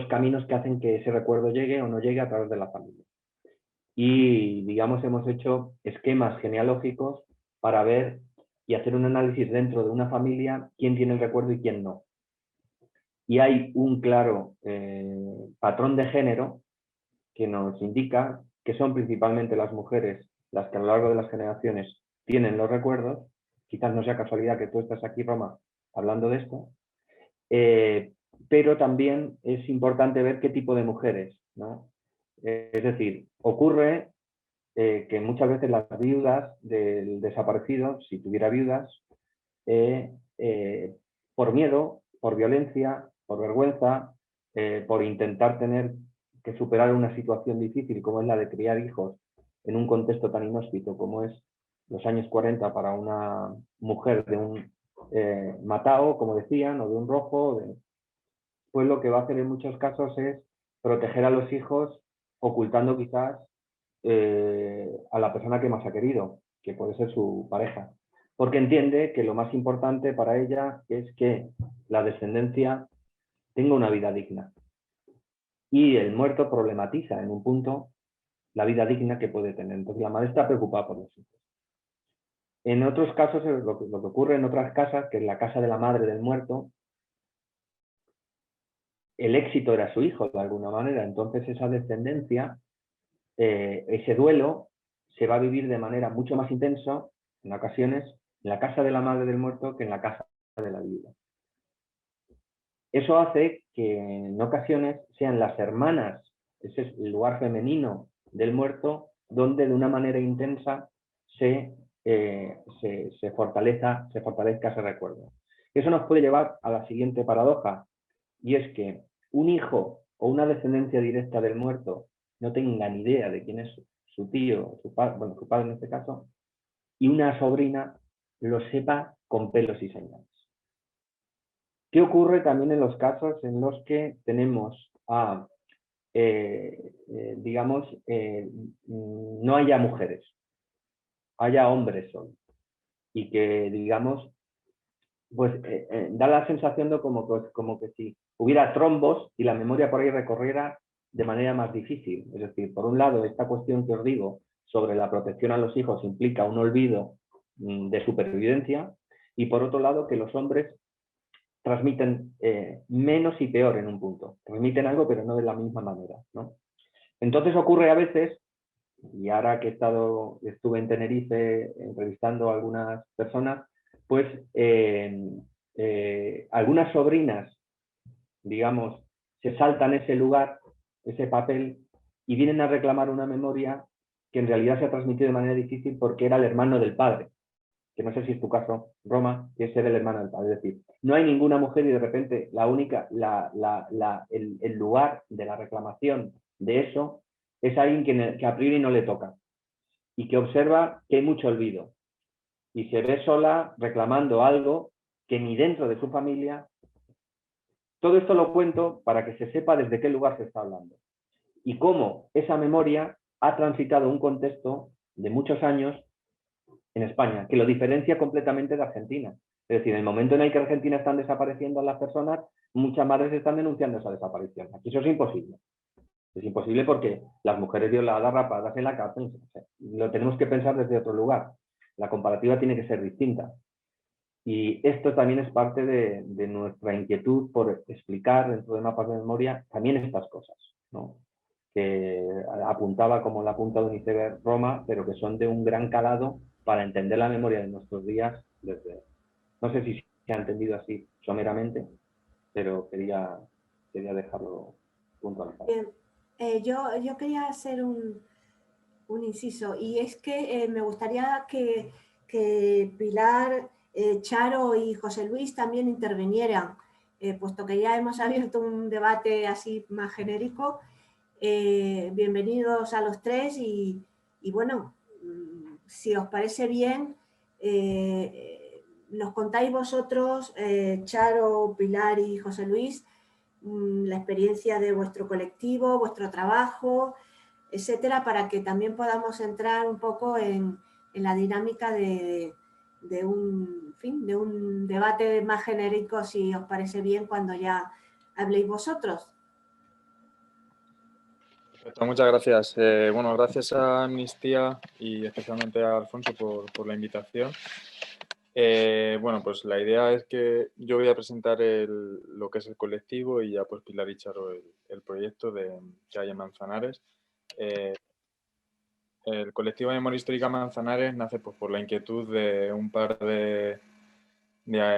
caminos que hacen que ese recuerdo llegue o no llegue a través de la familia? Y, digamos, hemos hecho esquemas genealógicos para ver y hacer un análisis dentro de una familia quién tiene el recuerdo y quién no. Y hay un claro patrón de género que nos indica que son principalmente las mujeres las que a lo largo de las generaciones tienen los recuerdos. Quizás no sea casualidad que tú estés aquí, Roma, hablando de esto, pero también es importante ver qué tipo de mujeres, ¿no? Es decir, ocurre que muchas veces las viudas del desaparecido, si tuviera viudas, por miedo, por violencia, por vergüenza, por intentar tener que superar una situación difícil como es la de criar hijos en un contexto tan inhóspito como es los años 40 para una mujer de un matao, como decían, o de un rojo, pues lo que va a hacer en muchos casos es proteger a los hijos ocultando quizás a la persona que más ha querido, que puede ser su pareja, porque entiende que lo más importante para ella es que la descendencia tenga una vida digna. Y el muerto problematiza en un punto la vida digna que puede tener. Entonces la madre está preocupada por los hijos. En otros casos, lo que ocurre en otras casas, que en la casa de la madre del muerto, el éxito era su hijo de alguna manera, entonces esa descendencia, ese duelo, se va a vivir de manera mucho más intensa, en ocasiones, en la casa de la madre del muerto que en la casa de la viuda. Eso hace que en ocasiones sean las hermanas, ese es el lugar femenino del muerto, donde de una manera intensa se fortalezca ese recuerdo. Eso nos puede llevar a la siguiente paradoja, y es que un hijo o una descendencia directa del muerto no tenga ni idea de quién es su tío, su padre en este caso, y una sobrina lo sepa con pelos y señales. ¿Qué ocurre también en los casos en los que tenemos a, digamos, no haya mujeres, haya hombres solo? Y que, digamos, pues da la sensación de como que si hubiera trombos y la memoria por ahí recorriera de manera más difícil. Es decir, por un lado, esta cuestión que os digo sobre la protección a los hijos implica un olvido de supervivencia, y por otro lado, que los hombres transmiten menos y peor en un punto. Transmiten algo, pero no de la misma manera, ¿no? Entonces ocurre a veces, y ahora que estuve en Tenerife entrevistando a algunas personas, pues algunas sobrinas, digamos, se saltan ese lugar, ese papel, y vienen a reclamar una memoria que en realidad se ha transmitido de manera difícil porque era el hermano del padre, que no sé si es tu caso, Roma, que es ser el hermano del padre. Es decir, no hay ninguna mujer y de repente el lugar de la reclamación de eso es alguien que a priori no le toca y que observa que hay mucho olvido y se ve sola reclamando algo que ni dentro de su familia. Todo esto lo cuento para que se sepa desde qué lugar se está hablando y cómo esa memoria ha transitado un contexto de muchos años en España, que lo diferencia completamente de Argentina. Es decir, en el momento en el que en Argentina están desapareciendo las personas, muchas madres están denunciando esa desaparición. Aquí eso es imposible. Es imposible porque las mujeres violadas, rapadas en la cárcel, lo tenemos que pensar desde otro lugar. La comparativa tiene que ser distinta. Y esto también es parte de nuestra inquietud por explicar dentro de mapas de memoria también estas cosas, ¿no? Que apuntaba como la punta de un iceberg Roma, pero que son de un gran calado para entender la memoria de nuestros días desde... No sé si se ha entendido así someramente, pero quería dejarlo puntualizado. Bien. Yo quería hacer un inciso, y es que me gustaría que Pilar, Charo y José Luis también intervinieran, puesto que ya hemos abierto un debate así más genérico. Bienvenidos a los tres y bueno, si os parece bien, nos contáis vosotros, Charo, Pilar y José Luis, la experiencia de vuestro colectivo, vuestro trabajo, etcétera, para que también podamos entrar un poco en la dinámica de un debate más genérico, si os parece bien, cuando ya habléis vosotros. Perfecto, muchas gracias. Bueno, gracias a Amnistía y especialmente a Alfonso por la invitación. Bueno, pues la idea es que yo voy a presentar lo que es el colectivo y ya pues Pilar y Charo el proyecto que hay en Manzanares. El colectivo de Memoria Histórica Manzanares nace pues, por la inquietud de un par de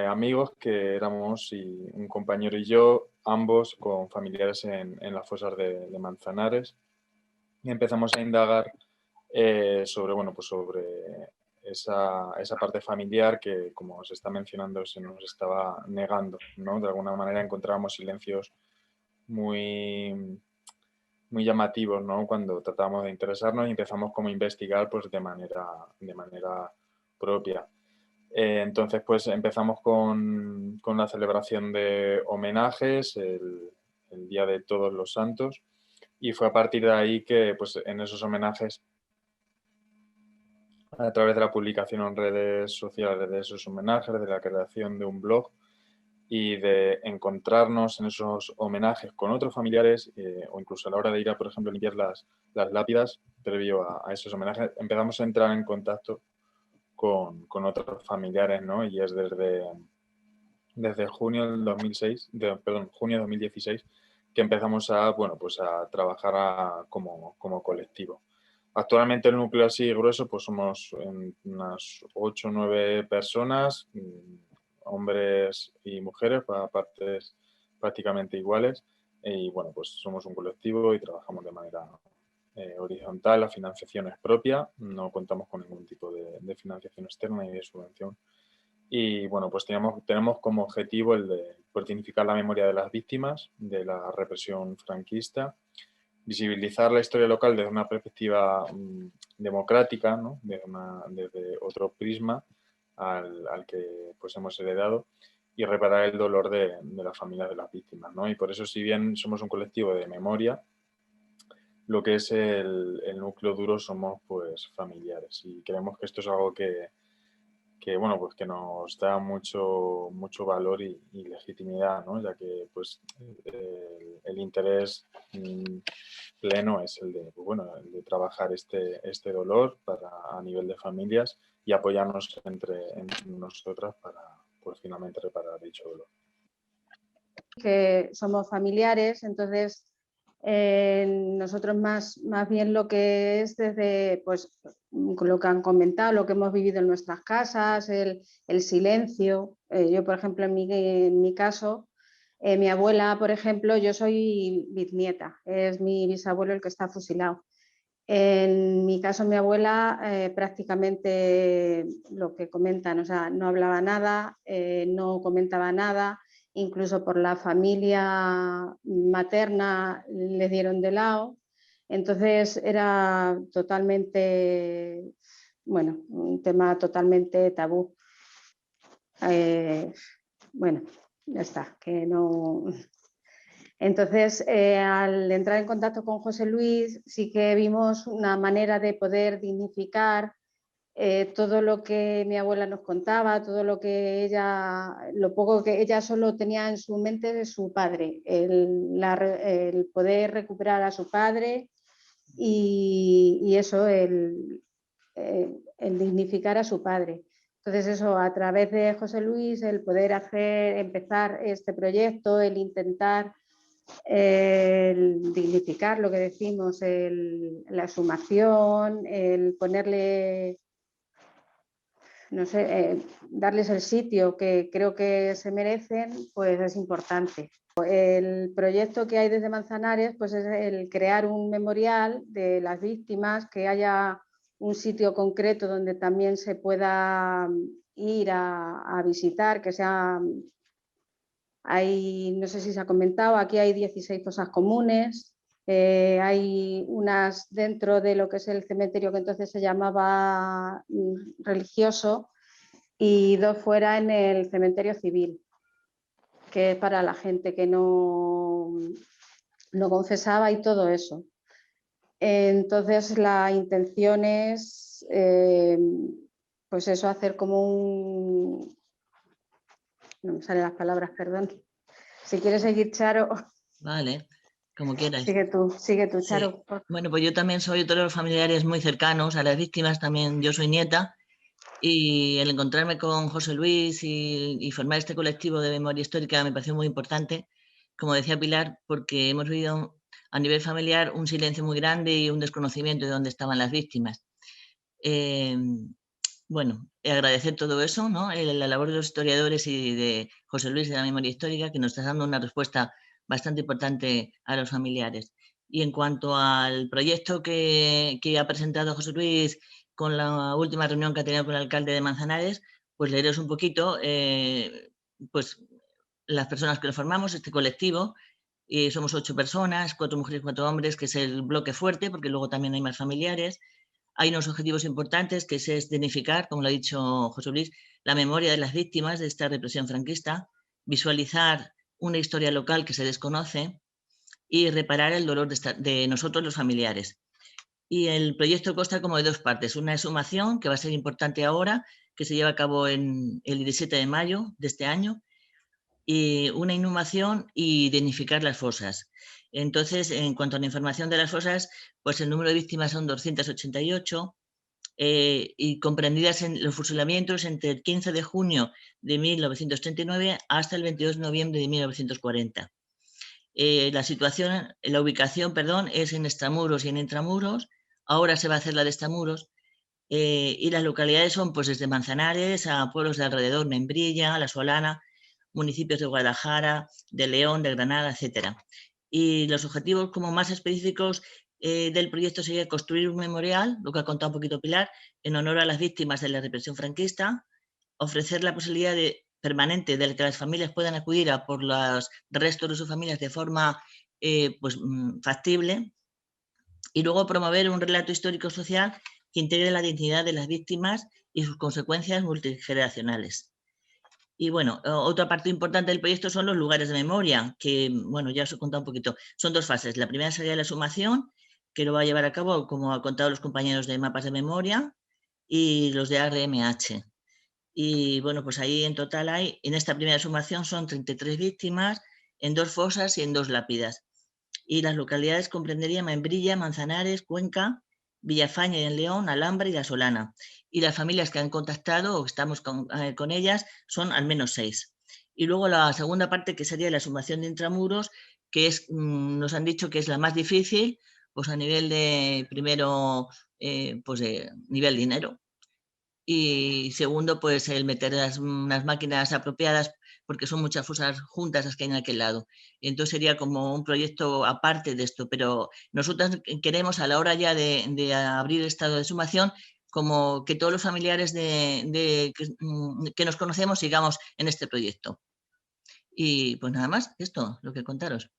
amigos que éramos, y un compañero y yo, ambos con familiares en las fosas de Manzanares, y empezamos a indagar sobre, bueno, pues sobre esa parte familiar que, como se está mencionando, se nos estaba negando, ¿no? De alguna manera encontrábamos silencios muy llamativos, ¿no? Cuando tratamos de interesarnos y empezamos como a investigar pues, de manera propia. Entonces, pues empezamos con la celebración de homenajes, el Día de Todos los Santos, y fue a partir de ahí que pues, en esos homenajes, a través de la publicación en redes sociales de esos homenajes, de la creación de un blog y de encontrarnos en esos homenajes con otros familiares o incluso a la hora de ir a, por ejemplo, limpiar las lápidas previo a esos homenajes, empezamos a entrar en contacto con otros familiares, ¿no? Y es desde junio del 2006, junio de 2016 que empezamos a, bueno, pues a trabajar como colectivo. Actualmente el núcleo así grueso, pues somos unas 8 o 9 personas, hombres y mujeres, para partes prácticamente iguales. Y bueno, pues somos un colectivo y trabajamos de manera horizontal. La financiación es propia, no contamos con ningún tipo de financiación externa ni de subvención. Y bueno, pues tenemos como objetivo el de pues, dignificar la memoria de las víctimas de la represión franquista, visibilizar la historia local desde una perspectiva democrática, ¿no? Desde otro prisma al que pues, hemos heredado, y reparar el dolor de las familias de las víctimas, ¿no? Y por eso, si bien somos un colectivo de memoria, lo que es el núcleo duro somos pues familiares, y creemos que esto es algo que bueno, pues que nos da mucho valor y legitimidad, ¿no? Ya que pues el interés pleno es el de, pues, bueno, el de trabajar este dolor a nivel de familias y apoyarnos entre nosotras para pues finalmente reparar dicho dolor. Que somos familiares, entonces nosotros más bien lo que es desde pues, lo que han comentado, lo que hemos vivido en nuestras casas, el silencio. Yo, por ejemplo, en mi caso, mi abuela, por ejemplo, yo soy bisnieta, es mi bisabuelo el que está fusilado. En mi caso, mi abuela prácticamente lo que comentan, o sea, no hablaba nada, no comentaba nada, incluso por la familia materna le dieron de lado. Entonces era totalmente, bueno, un tema totalmente tabú. Bueno, ya está, que no... Entonces, al entrar en contacto con José Luis, sí que vimos una manera de poder dignificar todo lo que mi abuela nos contaba, todo lo que ella, lo poco que ella solo tenía en su mente de su padre, el poder recuperar a su padre y eso, el dignificar a su padre. Entonces eso, a través de José Luis, el poder empezar este proyecto, el intentar el dignificar lo que decimos, la sumación, el ponerle, no sé, darles el sitio que creo que se merecen, pues es importante. El proyecto que hay desde Manzanares pues es el crear un memorial de las víctimas, que haya un sitio concreto donde también se pueda ir a visitar, que sea... Hay, no sé si se ha comentado, aquí hay 16 fosas comunes, hay unas dentro de lo que es el cementerio que entonces se llamaba religioso y 2 fuera en el cementerio civil, que es para la gente que no confesaba y todo eso. Entonces la intención es, pues eso, hacer como un... No me salen las palabras, perdón. Si quieres seguir, Charo. Vale, como quieras. Sigue tú, Charo. Sí. Bueno, pues yo también soy otro de los familiares muy cercanos a las víctimas, también yo soy nieta, y el encontrarme con José Luis y formar este colectivo de memoria histórica me pareció muy importante, como decía Pilar, porque hemos vivido a nivel familiar un silencio muy grande y un desconocimiento de dónde estaban las víctimas. Bueno, agradecer todo eso, ¿no? La labor de los historiadores y de José Luis de la memoria histórica, que nos está dando una respuesta bastante importante a los familiares. Y en cuanto al proyecto que ha presentado José Luis con la última reunión que ha tenido con el alcalde de Manzanares, pues leeros un poquito, pues las personas que lo formamos, este colectivo, y somos 8 personas, 4 mujeres, 4 hombres, que es el bloque fuerte, porque luego también hay más familiares. Hay unos objetivos importantes, que es dignificar, como lo ha dicho José Luis, la memoria de las víctimas de esta represión franquista, visualizar una historia local que se desconoce y reparar el dolor de nosotros los familiares. Y el proyecto consta como de 2 partes. Una exhumación, que va a ser importante ahora, que se lleva a cabo el 17 de mayo de este año, y una inhumación y dignificar las fosas. Entonces, en cuanto a la información de las fosas, pues el número de víctimas son 288, y comprendidas en los fusilamientos entre el 15 de junio de 1939 hasta el 22 de noviembre de 1940. La ubicación, perdón, es en extramuros y en intramuros. Ahora se va a hacer la de extramuros. Y las localidades son pues desde Manzanares a pueblos de alrededor, Membrilla, La Solana, municipios de Guadalajara, de León, de Granada, etc. Y los objetivos como más específicos del proyecto sería construir un memorial, lo que ha contado un poquito Pilar, en honor a las víctimas de la represión franquista, ofrecer la posibilidad permanente de que las familias puedan acudir a por los restos de sus familias de forma factible, y luego promover un relato histórico-social que integre la dignidad de las víctimas y sus consecuencias multigeneracionales. Y bueno, otra parte importante del proyecto son los lugares de memoria, que bueno, ya os he contado un poquito. Son dos fases. La primera sería la exhumación, que lo va a llevar a cabo, como han contado los compañeros de Mapas de Memoria y los de ARMH. Y bueno, pues ahí en total hay, en esta primera exhumación son 33 víctimas en 2 fosas y en 2 lápidas. Y las localidades comprenderían Membrilla, Manzanares, Cuenca, Villafaña y en León, Alhambra y La Solana. Y las familias que han contactado o estamos con ellas son al menos 6. Y luego la segunda parte, que sería la exhumación de intramuros, que es, nos han dicho que es la más difícil, pues a nivel de, primero, pues de nivel dinero. Y segundo, pues el meter unas máquinas apropiadas, porque son muchas fosas juntas las que hay en aquel lado. Y entonces sería como un proyecto aparte de esto, pero nosotros queremos a la hora ya de abrir el estado de exhumación, como que todos los familiares que nos conocemos sigamos en este proyecto. Y pues nada más, esto, lo que contaros.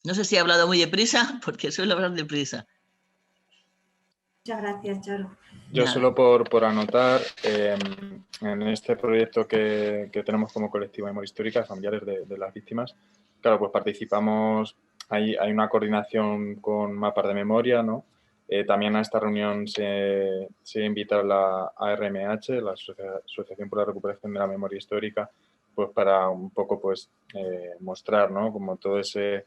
No sé si he hablado muy deprisa, porque suelo hablar deprisa. Muchas gracias, Charo. Yo solo por anotar, en este proyecto que tenemos como colectivo de memoria histórica, familiares de las víctimas, claro, pues participamos, hay una coordinación con Mapas de Memoria, ¿no? También a esta reunión se invita a la ARMH, la Asociación por la Recuperación de la Memoria Histórica, pues para un poco pues mostrar, ¿no? Como todo ese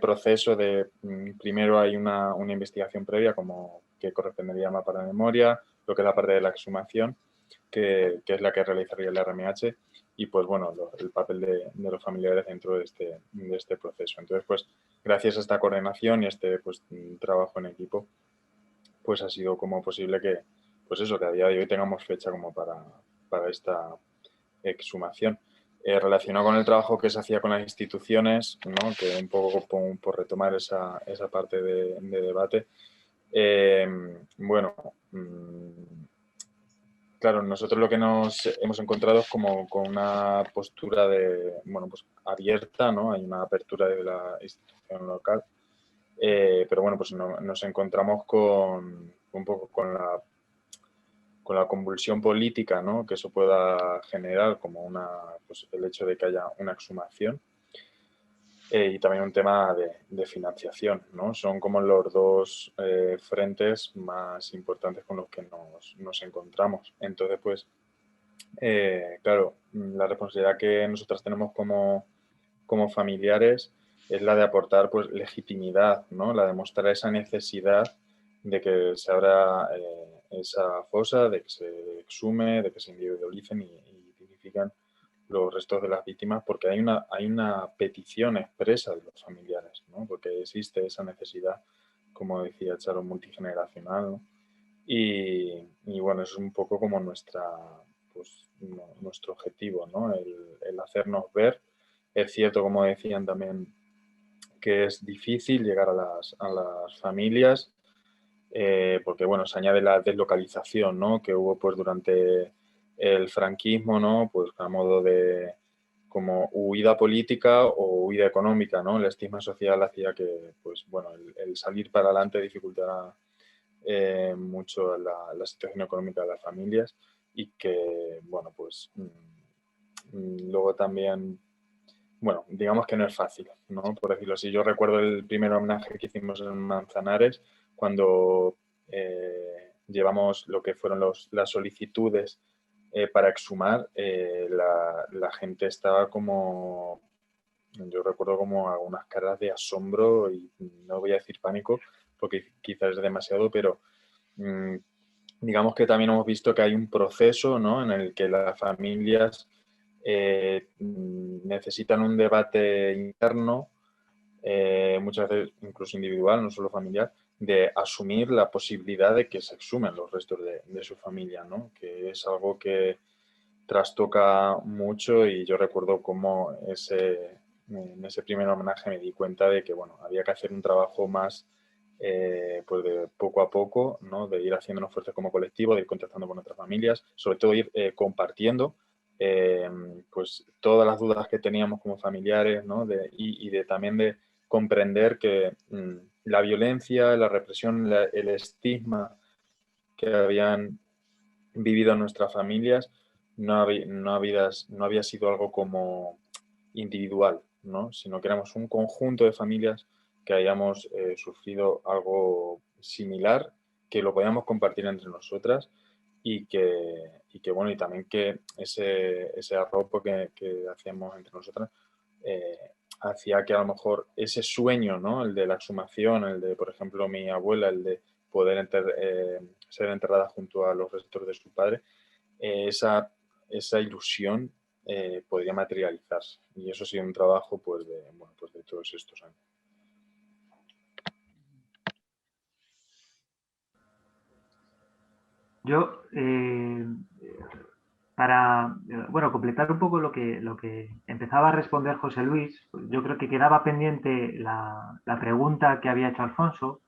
proceso de, primero hay una investigación previa como que correspondería a Mapa de Memoria, lo que es la parte de la exhumación, que es la que realizaría el RMH, y pues bueno, el papel de los familiares dentro de este proceso. Entonces, pues gracias a esta coordinación y este pues trabajo en equipo, pues ha sido como posible que, pues eso, que a día de hoy tengamos fecha como para esta exhumación. Relacionado con el trabajo que se hacía con las instituciones, ¿no? Que un poco por retomar esa parte de debate, bueno, claro, nosotros lo que nos hemos encontrado es como con una postura de, bueno, pues abierta, ¿no? Hay una apertura de la institución local, pero bueno, pues nos encontramos un poco con la convulsión política, ¿no? Que eso pueda generar como pues el hecho de que haya una exhumación. Y también un tema de financiación, ¿no? Son como los dos frentes más importantes con los que nos encontramos. Entonces, pues, claro, la responsabilidad que nosotras tenemos como familiares es la de aportar pues legitimidad, ¿no? La de mostrar esa necesidad de que se abra esa fosa, de que se exhume, de que se individualicen y dignifican los restos de las víctimas, porque hay una petición expresa de los familiares, ¿no? Porque existe esa necesidad, como decía Charo, multigeneracional, ¿no? Y bueno, es un poco como nuestro objetivo, ¿no? El hacernos ver. Es cierto, como decían también, que es difícil llegar a las familias, porque bueno, se añade la deslocalización, ¿no? Que hubo pues durante el franquismo, ¿no? Pues a modo de como huida política o huida económica, ¿no? El estigma social hacía que, pues bueno, el salir para adelante dificultara mucho la situación económica de las familias y que, bueno, pues luego también, bueno, digamos que no es fácil, ¿no? Por decirlo así. Yo recuerdo el primer homenaje que hicimos en Manzanares cuando llevamos lo que fueron las solicitudes para exhumar, la gente estaba como, yo recuerdo como algunas caras de asombro y no voy a decir pánico porque quizás es demasiado, pero digamos que también hemos visto que hay un proceso, ¿no?, en el que las familias necesitan un debate interno, muchas veces incluso individual, no solo familiar, de asumir la posibilidad de que se exhumen los restos de su familia, ¿no?, que es algo que trastoca mucho, y yo recuerdo cómo en ese primer homenaje me di cuenta de que, bueno, había que hacer un trabajo más pues de poco a poco, ¿no?, de ir haciendo un esfuerzo como colectivo, de ir contactando con otras familias, sobre todo ir compartiendo pues todas las dudas que teníamos como familiares, ¿no?, y también de comprender que la violencia, la represión, el estigma que habían vivido nuestras familias no había sido algo como individual, ¿no?, sino que éramos un conjunto de familias que hayamos sufrido algo similar, que lo podíamos compartir entre nosotras, y que bueno, y también que ese arropo que hacíamos entre nosotras hacía que a lo mejor ese sueño, ¿no?, el de la exhumación, el de, por ejemplo, mi abuela, el de poder ser enterrada junto a los restos de su padre, esa ilusión podría materializarse. Y eso ha sido un trabajo pues de todos estos años. Yo, para completar un poco lo que empezaba a responder José Luis, yo creo que quedaba pendiente la pregunta que había hecho Alfonso,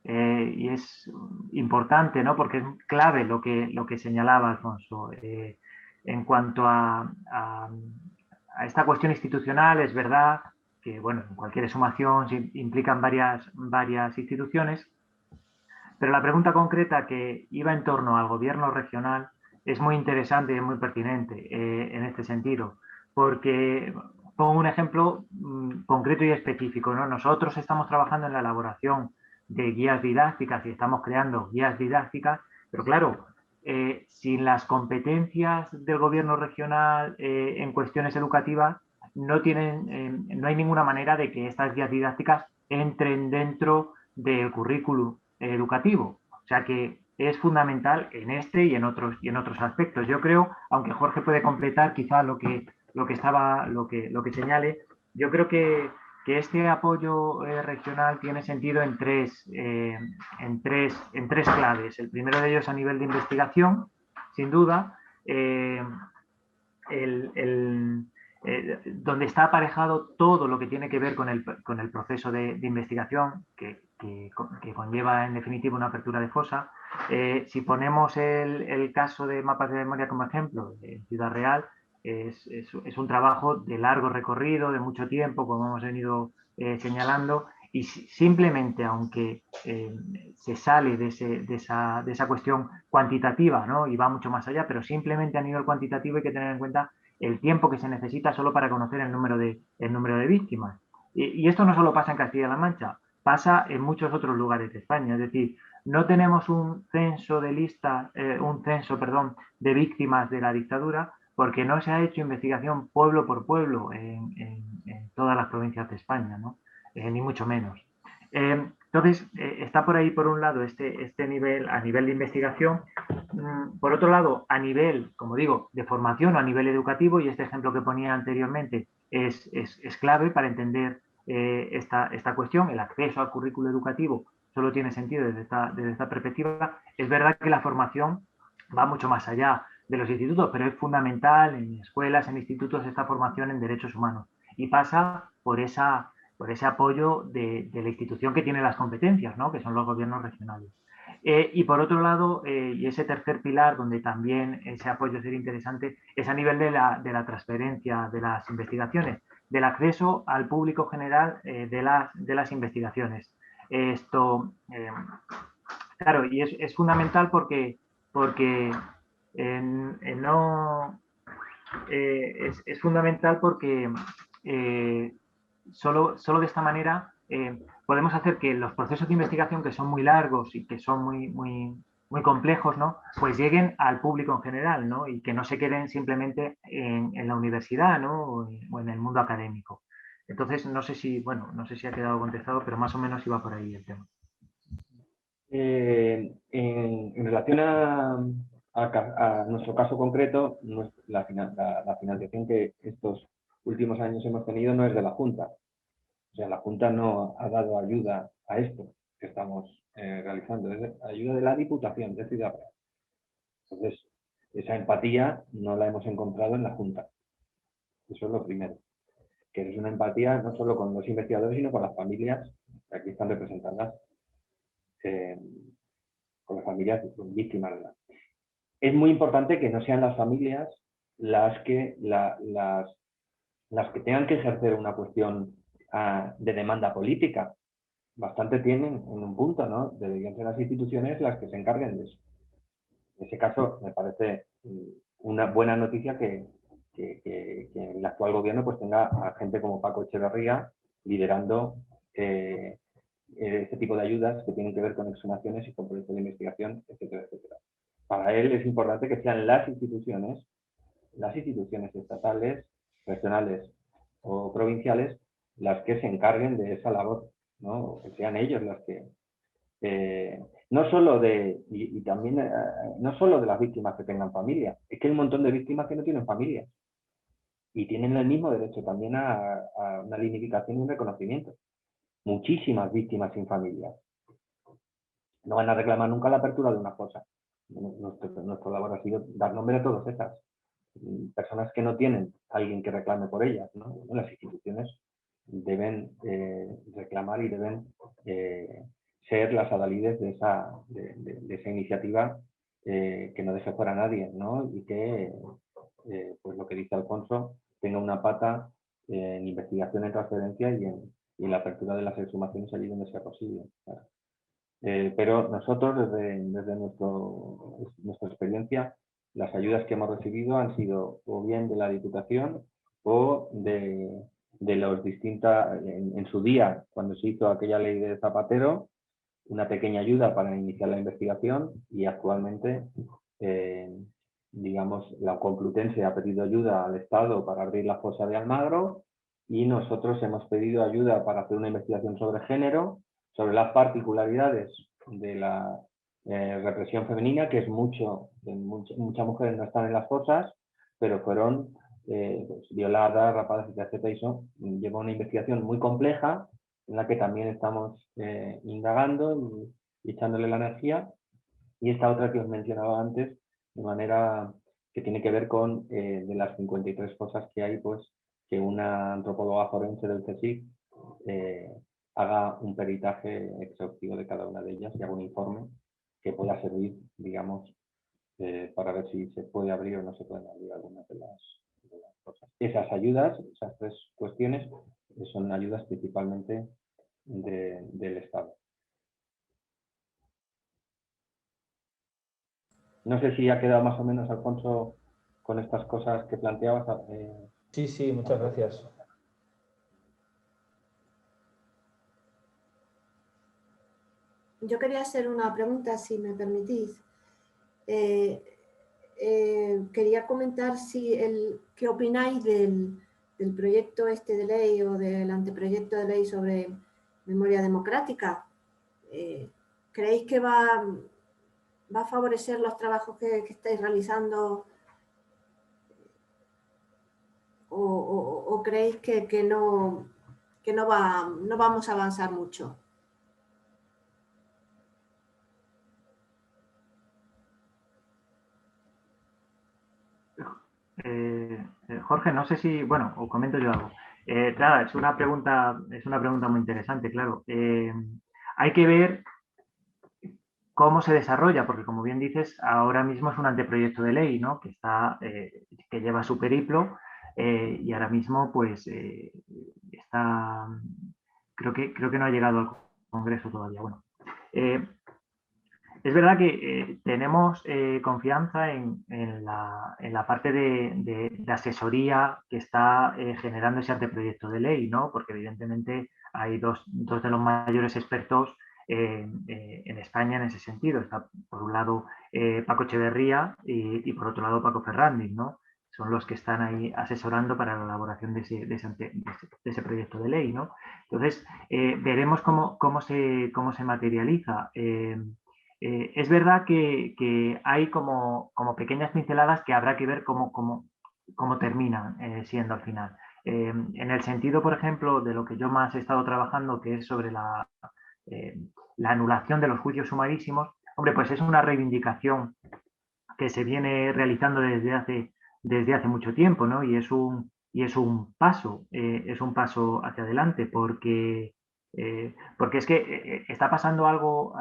y es importante, ¿no?, porque es clave lo que señalaba Alfonso. En cuanto a esta cuestión institucional, es verdad que, bueno, en cualquier exhumación implican varias instituciones, pero la pregunta concreta que iba en torno al gobierno regional es muy interesante y muy pertinente en este sentido, porque pongo un ejemplo concreto y específico, ¿no? Nosotros estamos trabajando en la elaboración de guías didácticas y estamos creando guías didácticas, pero claro, sin las competencias del gobierno regional en cuestiones educativas, no hay ninguna manera de que estas guías didácticas entren dentro del currículum educativo. O sea que es fundamental en este y en otros aspectos. Yo creo, aunque Jorge puede completar quizá lo que señale, yo creo que este apoyo regional tiene sentido en tres claves. El primero de ellos a nivel de investigación, sin duda, donde está aparejado todo lo que tiene que ver con el proceso de investigación que conlleva en definitiva una apertura de fosa. Si ponemos el caso de mapas de memoria como ejemplo, en Ciudad Real, es un trabajo de largo recorrido, de mucho tiempo, como hemos venido señalando, y simplemente, aunque se sale de esa cuestión cuantitativa, ¿no?, y va mucho más allá, pero simplemente a nivel cuantitativo hay que tener en cuenta el tiempo que se necesita solo para conocer el número de víctimas. Y esto no solo pasa en Castilla-La Mancha, pasa en muchos otros lugares de España. Es decir, no tenemos un censo de víctimas de la dictadura, porque no se ha hecho investigación pueblo por pueblo en todas las provincias de España, ¿no? Ni mucho menos. Entonces, está por ahí, por un lado, este nivel a nivel de investigación. Por otro lado, a nivel, como digo, de formación o a nivel educativo, y este ejemplo que ponía anteriormente es clave para entender esta cuestión. El acceso al currículo educativo solo tiene sentido desde esta perspectiva. Es verdad que la formación va mucho más allá de los institutos, pero es fundamental en escuelas, en institutos, esta formación en derechos humanos. Y pasa por ese apoyo de la institución que tiene las competencias, ¿no?, que son los gobiernos regionales. Y por otro lado, y ese tercer pilar, donde también ese apoyo sería interesante, es a nivel de la transferencia de las investigaciones, del acceso al público general de las investigaciones. Esto, claro, y es fundamental porque es fundamental porque solo de esta manera podemos hacer que los procesos de investigación, que son muy largos y que son muy complejos, ¿no?, pues lleguen al público en general, ¿no?, y que no se queden simplemente en la universidad, ¿no?, o en el mundo académico. Entonces, no sé si ha quedado contestado, pero más o menos iba por ahí el tema. En relación a nuestro caso concreto, la financiación que estos últimos años hemos tenido no es de la Junta. O sea, la Junta no ha dado ayuda a esto que estamos realizando, es ayuda de la Diputación de Ciudad Real. Entonces, esa empatía no la hemos encontrado en la Junta. Eso es lo primero. Que es una empatía no solo con los investigadores, sino con las familias que aquí están representadas, con las familias víctimas. Es muy importante que no sean las familias las que tengan que ejercer una cuestión de demanda política. Bastante tienen en un punto, ¿no? Deberían ser las instituciones las que se encarguen de eso. En ese caso, me parece una buena noticia que el actual gobierno pues tenga a gente como Paco Echeverría liderando este tipo de ayudas que tienen que ver con exhumaciones y con proyectos de investigación, etcétera, etcétera. Para él es importante que sean las instituciones estatales, regionales o provinciales las que se encarguen de esa labor, ¿no? Que sean ellos las que no solo de no solo de las víctimas que tengan familia, es que hay un montón de víctimas que no tienen familia y tienen el mismo derecho también a una dignificación y un reconocimiento. Muchísimas víctimas sin familia no van a reclamar nunca la apertura de una fosa. Nuestra labor ha sido dar nombre a todas estas personas que no tienen alguien que reclame por ellas, ¿no? Las instituciones deben reclamar y deben ser las adalides de esa iniciativa que no deje fuera a nadie, ¿no? Y que, pues lo que dice Alfonso, tenga una pata en investigación, en transferencia y en la apertura de las exhumaciones allí donde sea posible. Claro. Pero nosotros, desde nuestra experiencia, las ayudas que hemos recibido han sido o bien de la Diputación o de los distintas, en su día, cuando se hizo aquella ley de Zapatero, una pequeña ayuda para iniciar la investigación, y actualmente, digamos, la Complutense ha pedido ayuda al Estado para abrir la fosa de Almagro y nosotros hemos pedido ayuda para hacer una investigación sobre género, sobre las particularidades de la represión femenina, que es muchas mujeres no están en las fosas, pero fueron pues, violadas, rapadas, etc. Y eso lleva una investigación muy compleja en la que también estamos indagando y echándole la energía. Y esta otra que os mencionaba antes, de manera que tiene que ver con de las 53 fosas que hay, pues que una antropóloga forense del CSIC haga un peritaje exhaustivo de cada una de ellas y haga un informe que pueda servir, digamos, para ver si se puede abrir o no se pueden abrir algunas de las cosas. Esas ayudas, esas tres cuestiones, son ayudas principalmente del Estado. No sé si ha quedado más o menos, Alfonso, con estas cosas que planteabas. Sí, muchas gracias. Yo quería hacer una pregunta, si me permitís. Quería comentar qué opináis del proyecto este de ley o del anteproyecto de ley sobre memoria democrática. ¿Creéis que va a favorecer los trabajos que estáis realizando o creéis que no vamos a avanzar mucho? Jorge, no sé si, bueno, os comento yo algo. Claro, es una pregunta muy interesante, claro. Hay que ver cómo se desarrolla, porque como bien dices, ahora mismo es un anteproyecto de ley, ¿no? Que lleva su periplo y ahora mismo, pues, está, creo que no ha llegado al Congreso todavía. Bueno, es verdad que tenemos confianza en la parte de asesoría que está generando ese anteproyecto de ley, ¿no? Porque evidentemente hay dos de los mayores expertos en España en ese sentido. Está por un lado Paco Echeverría y por otro lado Paco Fernández, ¿no? Son los que están ahí asesorando para la elaboración de ese proyecto de ley, ¿no? Entonces, veremos cómo se materializa. Es verdad que hay como pequeñas pinceladas que habrá que ver cómo terminan siendo al final. En el sentido, por ejemplo, de lo que yo más he estado trabajando, que es sobre la anulación de los juicios sumarísimos, hombre, pues es una reivindicación que se viene realizando desde hace mucho tiempo, ¿no? Y es un paso hacia adelante, porque es que está pasando algo.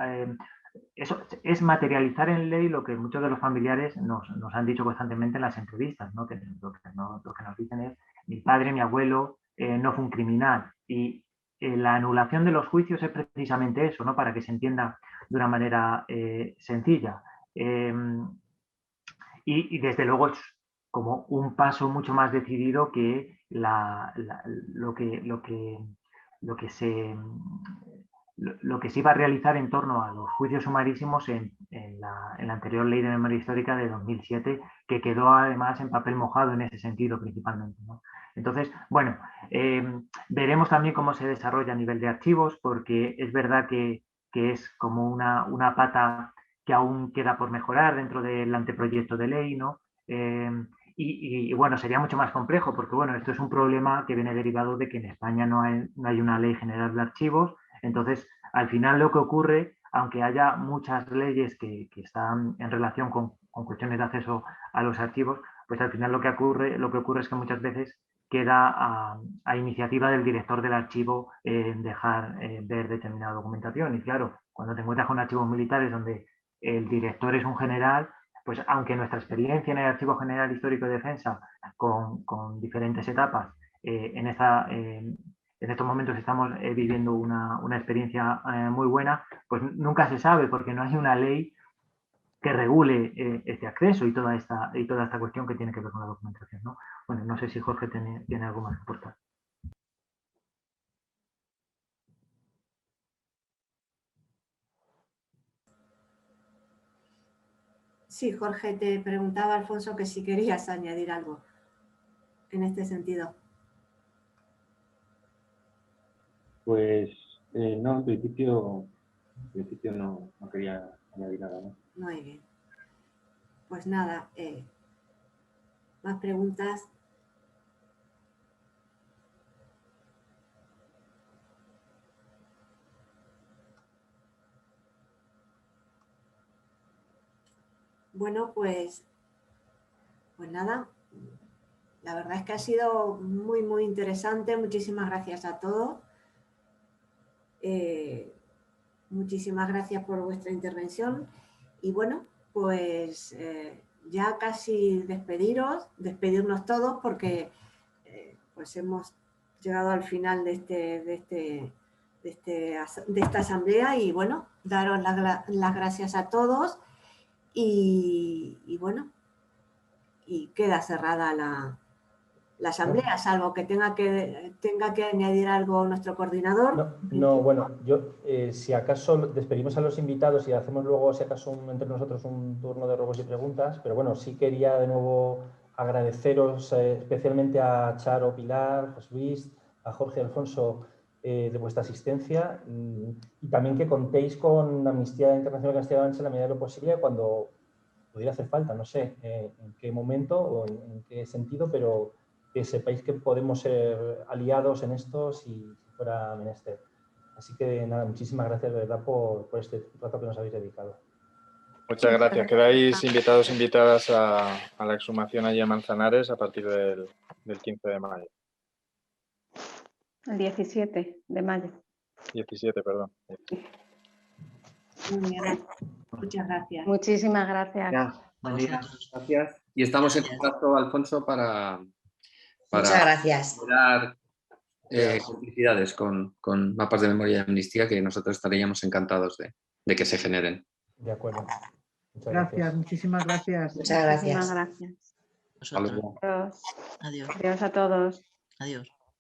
Eso es materializar en ley lo que muchos de los familiares nos han dicho constantemente en las entrevistas, ¿no? Que lo que nos dicen es: mi padre, mi abuelo no fue un criminal. Y la anulación de los juicios es precisamente eso, ¿no? Para que se entienda de una manera sencilla. Y desde luego es como un paso mucho más decidido que lo que se iba a realizar en torno a los juicios sumarísimos en la anterior ley de memoria histórica de 2007, que quedó además en papel mojado en ese sentido principalmente, ¿no? Entonces, bueno, veremos también cómo se desarrolla a nivel de archivos, porque es verdad que es como una pata que aún queda por mejorar dentro del anteproyecto de ley, ¿no? Y bueno, sería mucho más complejo, porque bueno, esto es un problema que viene derivado de que en España no hay una ley general de archivos. Entonces, al final lo que ocurre, aunque haya muchas leyes que están en relación con cuestiones de acceso a los archivos, pues al final lo que ocurre es que muchas veces queda a iniciativa del director del archivo dejar ver determinada documentación. Y claro, cuando te encuentras con archivos militares donde el director es un general, pues aunque nuestra experiencia en el Archivo General Histórico de Defensa con diferentes etapas en estos momentos estamos viviendo una experiencia muy buena, pues nunca se sabe, porque no hay una ley que regule este acceso y toda esta cuestión que tiene que ver con la documentación, ¿no? Bueno, no sé si Jorge tiene algo más que aportar. Sí, Jorge, te preguntaba, Alfonso, que si querías añadir algo en este sentido. Pues no, en principio no quería añadir nada, ¿no? Muy bien. Pues nada, más preguntas. Bueno, pues nada, la verdad es que ha sido muy, muy interesante. Muchísimas gracias a todos. Muchísimas gracias por vuestra intervención. Y bueno, pues ya casi despedirnos todos, porque pues hemos llegado al final de esta asamblea. Y bueno, daros las gracias a todos. Y bueno, y queda cerrada la asamblea, salvo que tenga que añadir algo nuestro coordinador. No, bueno, yo si acaso despedimos a los invitados y hacemos luego, si acaso, entre nosotros un turno de ruegos y preguntas, pero bueno, sí quería de nuevo agradeceros especialmente a Charo, Pilar, José Luis, a Jorge, Alfonso, de vuestra asistencia, y también que contéis con Amnistía Internacional Castilla-La Mancha en la medida de lo posible cuando pudiera hacer falta, no sé en qué momento o en qué sentido, pero que sepáis que podemos ser aliados en esto si fuera menester. Así que nada, muchísimas gracias de verdad por este rato que nos habéis dedicado. Muchas gracias. Quedáis invitadas a la exhumación allí a Manzanares a partir del 15 de mayo. El 17 de mayo. 17, perdón. Muy bien. Muchas gracias. Muchísimas gracias. Gracias. Y estamos en contacto, Alfonso, para muchas gracias. Dar complicidades con mapas de memoria y amnistía, que nosotros estaríamos encantados de que se generen. De acuerdo. Muchas gracias. Muchísimas gracias. Muchas gracias. Muchísimas gracias. Hasta luego. Adiós. Adiós. Adiós a todos. Adiós.